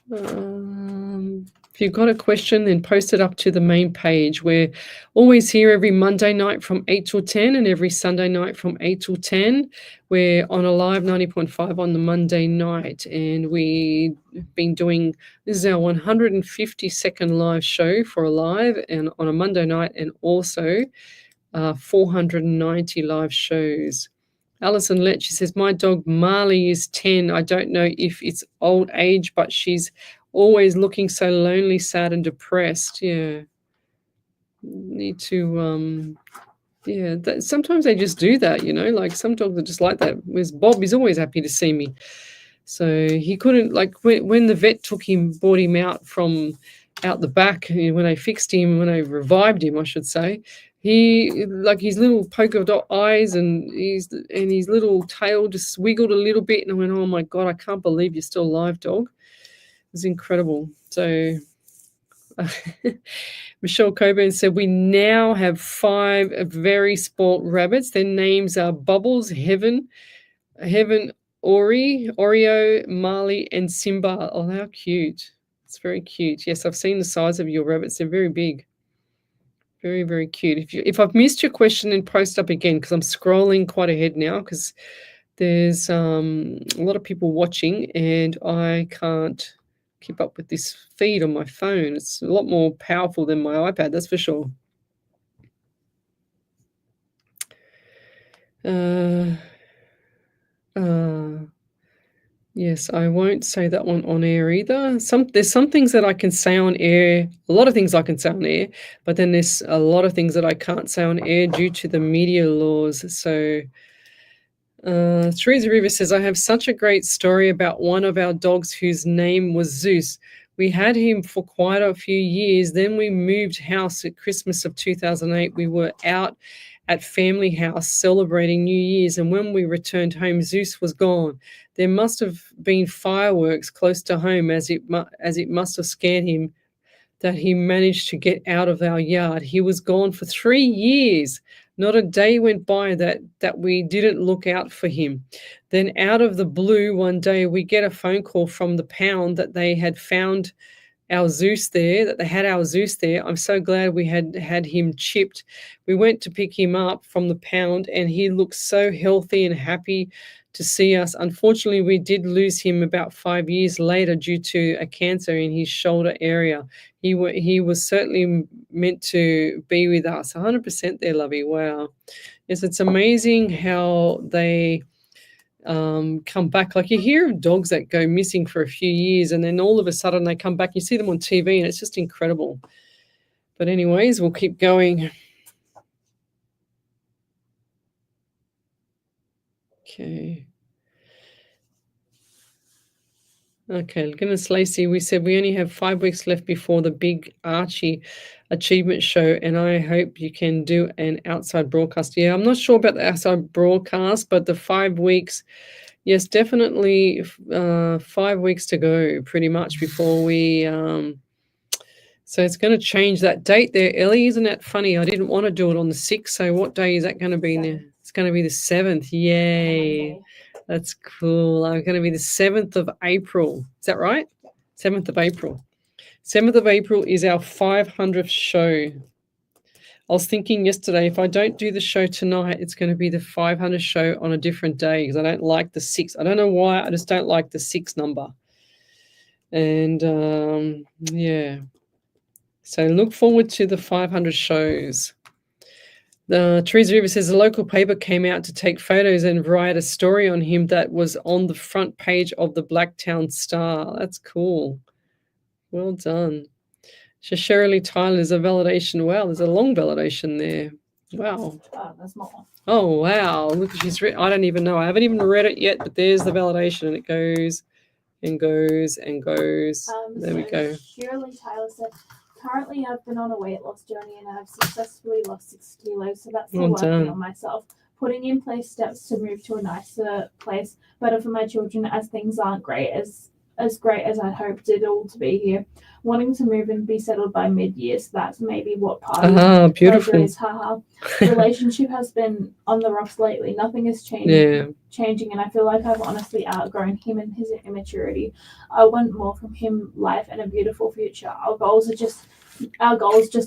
S1: If you've got a question, then post it up to the main page. We're always here every Monday night from 8 till 10 and every Sunday night from 8 till 10. We're on a live 90.5 on the Monday night, and we've been doing, this is our 152nd live show for a live and on a Monday night, and also 490 live shows. Alison Lett, she says, my dog Marley is 10. I don't know if it's old age, but she's always looking so lonely, sad, and depressed. Yeah. Need to, sometimes they just do that, like some dogs are just like that. Whereas Bob is always happy to see me. So he couldn't, like when the vet brought him out from out the back, when they fixed him, when they revived him, I should say, he, like his little polka dot eyes and his little tail just wiggled a little bit, and I went, oh my God, I can't believe you're still alive, dog. It was incredible. So Michelle Coburn said, we now have 5 very spoilt rabbits. Their names are Bubbles, Heaven, Oreo, Marley, and Simba. Oh, how cute. It's very cute. Yes, I've seen the size of your rabbits. They're very big. Very, very cute. If I've missed your question, then post up again, because I'm scrolling quite ahead now because there's a lot of people watching and I can't keep up with this feed on my phone. It's a lot more powerful than my iPad, that's for sure. Yes, I won't say that one on air either. There's some things that I can say on air, a lot of things I can say on air, but then there's a lot of things that I can't say on air due to the media laws. So Teresa River says, I have such a great story about one of our dogs whose name was Zeus. We had him for quite a few years. Then we moved house at Christmas of 2008. We were out at family house celebrating New Year's, and when we returned home, Zeus was gone. There must have been fireworks close to home, as it must have scared him that he managed to get out of our yard. He was gone for 3 years. Not a day went by that we didn't look out for him. Then out of the blue, one day we get a phone call from the pound that they had found our Zeus there, that they had our Zeus there. I'm so glad we had him chipped. We went to pick him up from the pound, and he looked so healthy and happy to see us. Unfortunately, we did lose him about 5 years later due to a cancer in his shoulder area. He was certainly meant to be with us. 100% there, Lovey. Wow. Yes, it's amazing how they come back. Like, you hear of dogs that go missing for a few years and then all of a sudden they come back. You see them on TV and it's just incredible. But anyways, we'll keep going. Okay, goodness, Lacey, we said we only have 5 weeks left before the big Archie achievement show, and I hope you can do an outside broadcast. Yeah, I'm not sure about the outside broadcast, but the 5 weeks, yes, definitely 5 weeks to go pretty much before we so it's going to change that date there, Ellie. Isn't that funny? I didn't want to do it on the 6th, so what day is that going to be now? It's going to be the 7th. Yay.
S2: Okay.
S1: That's cool. I'm going to be the 7th of April. Is that right? 7th of April. 7th of April is our 500th show. I was thinking yesterday, if I don't do the show tonight, it's going to be the 500th show on a different day because I don't like the 6. I don't know why. I just don't like the 6 number. And, yeah. So look forward to the 500 shows. Teresa River says the local paper came out to take photos and write a story on him that was on the front page of the Blacktown Star. That's cool. Well done. So Shirley Tyler is a validation. Wow, there's a long validation there. Wow.
S2: There's more.
S1: Oh, wow. Look, she's written. I don't even know. I haven't even read it yet, but there's the validation. And it goes and goes and goes. There we go.
S2: Shirley Taylor said, currently I've been on a weight loss journey and I've successfully lost 6 kilos. So that's
S1: Well
S2: working
S1: done.
S2: on myself. Putting in place steps to move to a nicer place, better for my children as things aren't great as great as I'd hoped it all to be here. Wanting to move and be settled by mid-year, so that's maybe what part of pleasure
S1: Beautiful.
S2: is. Haha. Relationship has been on the rocks lately. Nothing is changing, and I feel like I've honestly outgrown him and his immaturity. I want more from him, life and a beautiful future. Our goals just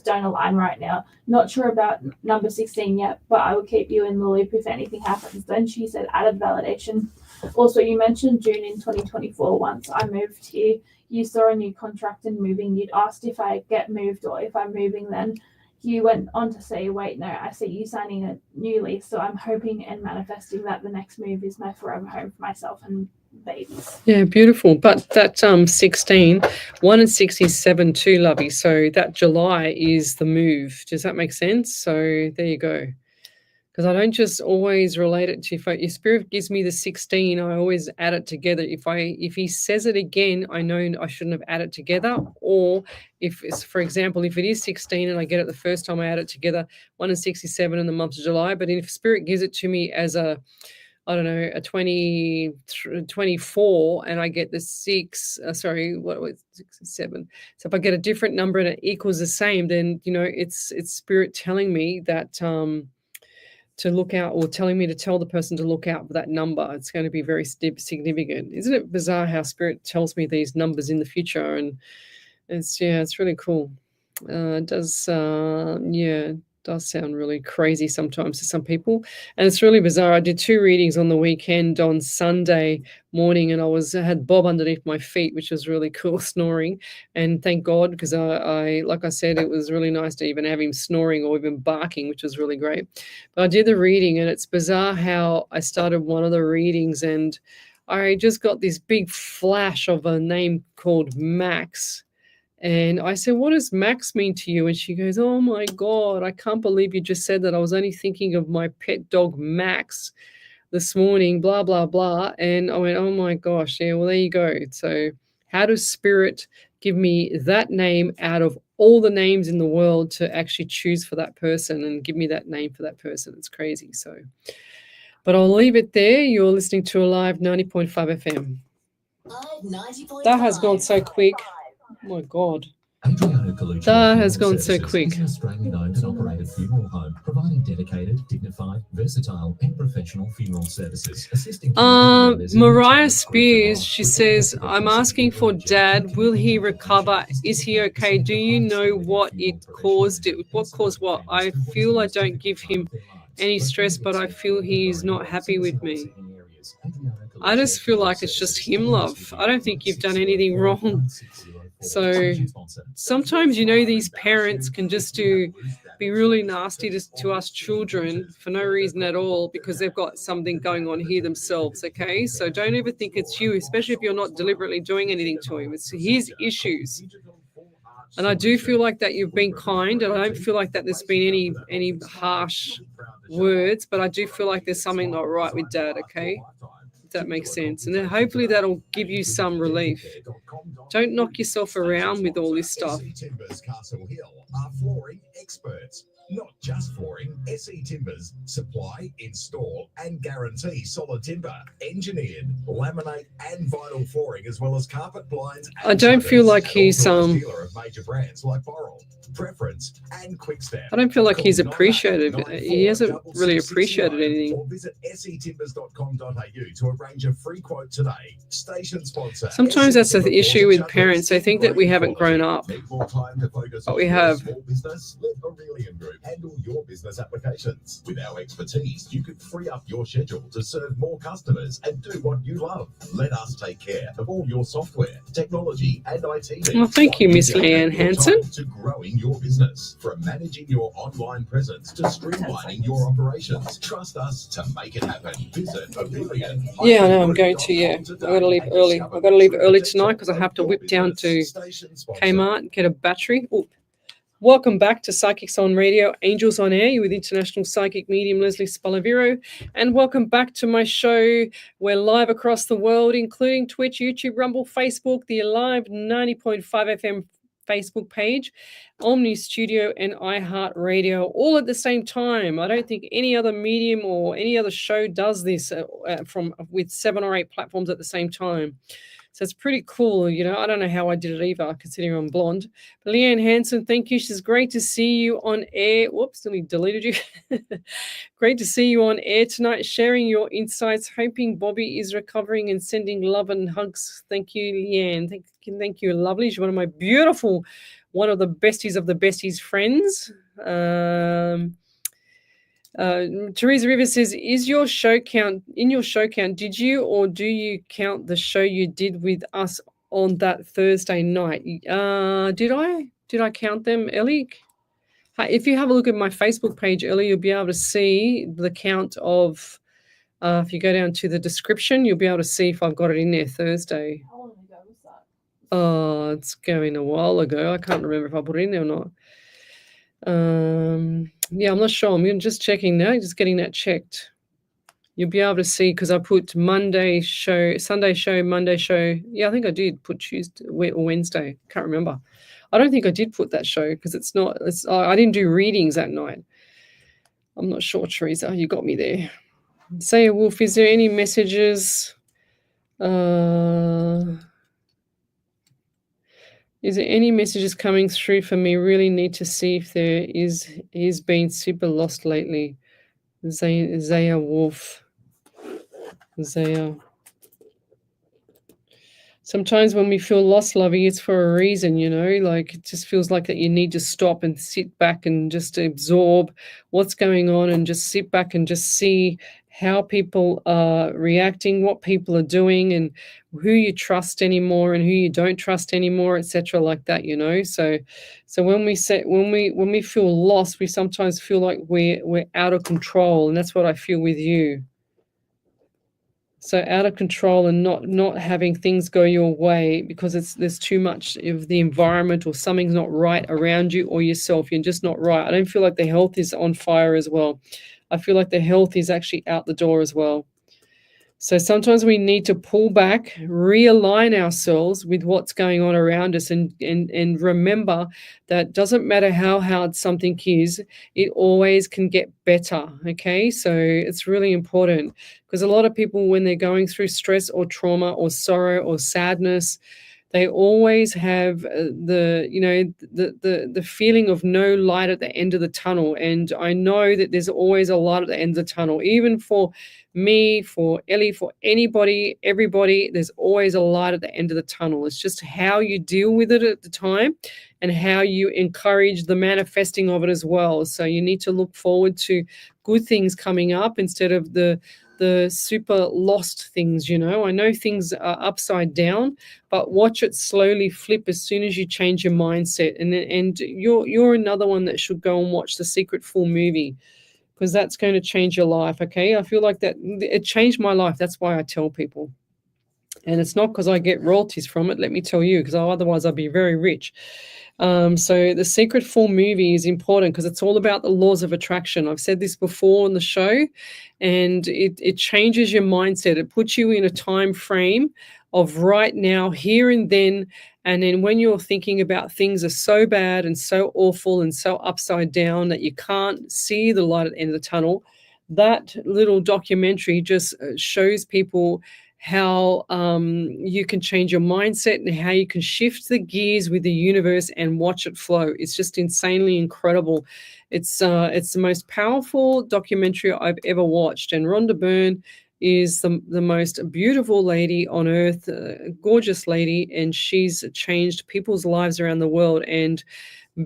S2: don't align right now. Not sure about number 16 yet, but I will keep you in the loop if anything happens. Then she said, added validation. Also, you mentioned June in 2024. Once I moved here, you saw a new contract and moving. You'd asked if I get moved or if I'm moving then. You went on to say, wait, no, I see you signing a new lease. So I'm hoping and manifesting that the next move is my forever home for myself and babies.
S1: Yeah, beautiful. But that 16, 1 and 67 too, lovey. So that July is the move. Does that make sense? So there you go. Because I don't just always relate it to, if your spirit gives me the 16, I always add it together. If he says it again, I know I shouldn't have added together. Or if it's, for example, if it is 16 and I get it the first time I add it together, 1 and 67 in the month of July. But if spirit gives it to me as a 24 and I get the 6, 7. So if I get a different number and it equals the same, then, it's spirit telling me that, to look out, or telling me to tell the person to look out for that number. It's going to be very significant. Isn't it bizarre how spirit tells me these numbers in the future? And it's really cool. It does sound really crazy sometimes to some people, and it's really bizarre. I did 2 readings on the weekend on Sunday morning, and I had Bob underneath my feet, which was really cool, snoring, and thank God, because I like I said, it was really nice to even have him snoring or even barking, which was really great. But I did the reading, and it's bizarre how I started one of the readings and I just got this big flash of a name called Max. And I said, what does Max mean to you? And she goes, oh my God, I can't believe you just said that. I was only thinking of my pet dog, Max, this morning, blah, blah, blah. And I went, oh my gosh. Yeah, well, there you go. So how does spirit give me that name out of all the names in the world to actually choose for that person and give me that name for that person? It's crazy. So, but I'll leave it there. You're listening to Alive 90.5 FM.
S5: Live 90.5.
S1: That has gone so quick. Oh my God. That has gone so quick.
S3: Is an Australian owned and operated funeral home providing dedicated, dignified, versatile and professional funeral services. Assisting
S1: Mariah Spears, she says, I'm asking for Dad. Will he recover? Is he okay? Do you know what it caused? What caused what? I feel I don't give him any stress, but I feel he's not happy with me. I just feel like it's just him, love. I don't think you've done anything wrong. So sometimes, these parents can just be really nasty to us children for no reason at all because they've got something going on here themselves, okay? So don't ever think it's you, especially if you're not deliberately doing anything to him. It's his issues. And I do feel like that you've been kind, and I don't feel like that there's been any harsh words, but I do feel like there's something not right with Dad, okay? That makes sense, and then hopefully that'll give you some relief. Don't knock yourself around with all this stuff.
S6: SE Timbers Castle Hill are flooring experts. Not just flooring, SE Timbers supply, install and guarantee solid timber, engineered, laminate and vinyl flooring, as well as carpet blinds.
S1: I don't feel like he's
S6: dealer of major brands like Boral, Preference and Quickstep.
S1: I don't feel like he's appreciated. He hasn't really appreciated anything.
S6: Or visit setimbers.com.au to arrange a free quote today. Station sponsor.
S1: Sometimes that's the issue with parents. They think that we haven't grown up, but we have.
S6: Business? Let Aurelian Group handle your business applications. With our expertise, you can free up your schedule to serve more customers and do what you love. Let us take care of all your software, technology, and IT needs.
S1: Well, thank you, Miss Leanne Hansen.
S6: To growing your business, from managing your online presence to streamlining your operations. Trust us to make it happen. Visit Aurelian.
S1: Yeah, I know. I'm going to. Yeah, I've got to leave early. I've got to leave early tonight because I have to whip down to Kmart and get a battery. Oh, Welcome back to Psychics on Radio, Angels on Air. You're with international psychic medium Lesley Spaliviero. And welcome back to my show. We're live across the world, including Twitch, YouTube, Rumble, Facebook, the Alive 90.5 FM Facebook page, Omni Studio, and iHeartRadio, all at the same time. I don't think any other medium or any other show does this with 7 or 8 platforms at the same time. So it's pretty cool. You know, I don't know how I did it either, considering I'm blonde. But Leanne Hanson, thank you. She's great to see you on air. Whoops, we deleted you. Great to see you on air tonight, sharing your insights. Hoping Bobby is recovering and sending love and hugs. Thank you, Leanne. Thank you, lovely. She's one of my beautiful, one of the besties of the besties friends. Teresa Rivers says, is your show count did you or do you count the show you did with us on that Thursday night? Did I count them, Ellie? If you have a look at my Facebook page, Ellie, you'll be able to see the count of if you go down to the description, you'll be able to see if I've got it in there Thursday.
S2: How long ago was that?
S1: Oh, it's going a while ago. I can't remember if I put it in there or not. Yeah, I'm not sure. I'm just checking now, just getting that checked. You'll be able to see because I put Monday show, Sunday show, Monday show. Yeah, I think I did put Tuesday or Wednesday. Can't remember. I don't think I did put that show because I didn't do readings that night. I'm not sure, Teresa. You got me there. Say a Wolf, is there any messages? Is there any messages coming through for me? Really need to see if there is. He's been super lost lately. Zaya Wolf. Zaya. Sometimes when we feel lost, Lovey, it's for a reason, you know, like it just feels like that you need to stop and sit back and just absorb what's going on and just sit back and just see how people are reacting, what people are doing, and who you trust anymore and who you don't trust anymore, etc., like that, you know. So when we feel lost, we sometimes feel like we're out of control, and that's what I feel with you. So out of control and not having things go your way because there's too much of the environment or something's not right around you or yourself. You're just not right. I don't feel like the health is on fire as well. I feel like the health is actually out the door as well. So sometimes we need to pull back, realign ourselves with what's going on around us and remember that doesn't matter how hard something is, it always can get better, okay? So it's really important because a lot of people, when they're going through stress or trauma or sorrow or sadness, they always have the feeling of no light at the end of the tunnel. And I know that there's always a light at the end of the tunnel, even for me, for Ellie, for anybody, everybody, there's always a light at the end of the tunnel. It's just how you deal with it at the time and how you encourage the manifesting of it as well. So you need to look forward to good things coming up instead of the super lost things, you know. I know things are upside down, but watch it slowly flip as soon as you change your mindset. And you're another one that should go and watch the Secret full movie because that's going to change your life, okay? I feel like that it changed my life. That's why I tell people. And it's not because I get royalties from it, let me tell you, because otherwise I'd be very rich. So the Secret full movie is important because it's all about the laws of attraction. I've said this before on the show, and it changes your mindset. It puts you in a time frame of right now, here and then. And then when you're thinking about things are so bad and so awful and so upside down that you can't see the light at the end of the tunnel, that little documentary just shows people how you can change your mindset and how you can shift the gears with the universe and watch it flow. It's just insanely incredible. It's the most powerful documentary I've ever watched. And Rhonda Byrne is the most beautiful lady on earth, gorgeous lady, and she's changed people's lives around the world. And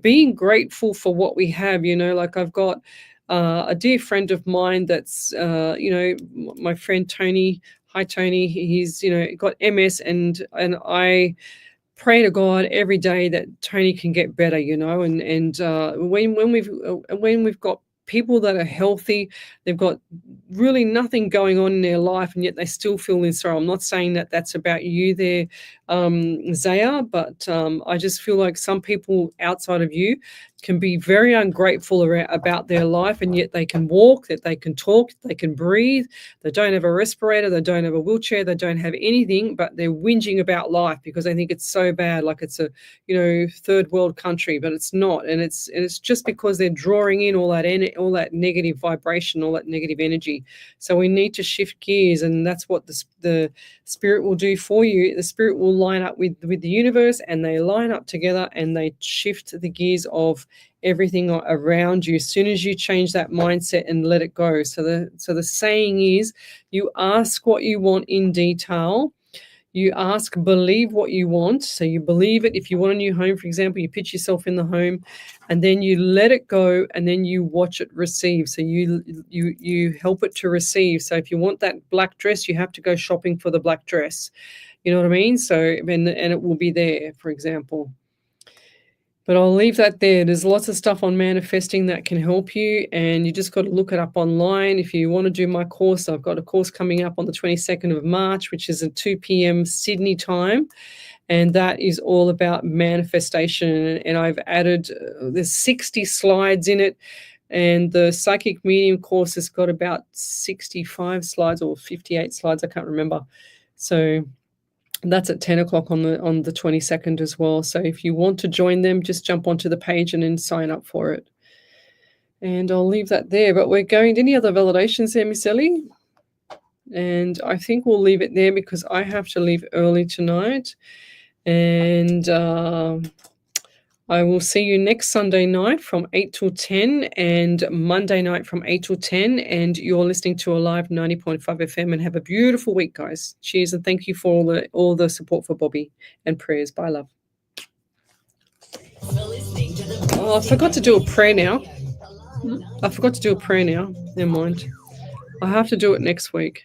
S1: being grateful for what we have, you know, like I've got a dear friend of mine that's, my friend Tony. Hi, Tony. He's, got MS, and I pray to God every day that Tony can get better, and when we've got people that are healthy, they've got really nothing going on in their life, and yet they still feel in sorrow. I'm not saying that that's about you there, Zaya, but I just feel like some people outside of you can be very ungrateful about their life, and yet they can walk, that they can talk, they can breathe. They don't have a respirator, they don't have a wheelchair, they don't have anything, but they're whinging about life because they think it's so bad, like it's a, you know, third world country, but it's not. And it's just because they're drawing in all that negative vibration, all that negative energy. So we need to shift gears, and that's what the spirit will do for you. The spirit will line up with the universe, and they line up together and they shift the gears of everything around you as soon as you change that mindset and let it go. So the saying is, you ask what you want in detail. You ask, believe what you want. So you believe it. If you want a new home, for example, you pitch yourself in the home, and then you let it go, and then you watch it receive. So you help it to receive. So if you want that black dress, you have to go shopping for the black dress. You know what I mean? So and it will be there, for example. But I'll leave that there. There's lots of stuff on manifesting that can help you, and you just got to look it up online. If you want to do my course, I've got a course coming up on the 22nd of March, which is at 2 p.m. Sydney time, and that is all about manifestation. And I've added, there's 60 slides in it, and the Psychic Medium course has got about 65 slides or 58 slides, I can't remember. So that's at 10 o'clock on the 22nd as well. So if you want to join them, just jump onto the page and then sign up for it. And I'll leave that there. But we're going to any other validations there, Miss Ellie? And I think we'll leave it there because I have to leave early tonight. And I will see you next Sunday night from 8 till 10 and Monday night from 8 till 10. And you're listening to Alive 90.5 FM, and have a beautiful week, guys. Cheers, and thank you for all the support for Bobby and prayers. Bye, love. Oh, I forgot to do a prayer now. I forgot to do a prayer now. Never mind. I'll have to do it next week.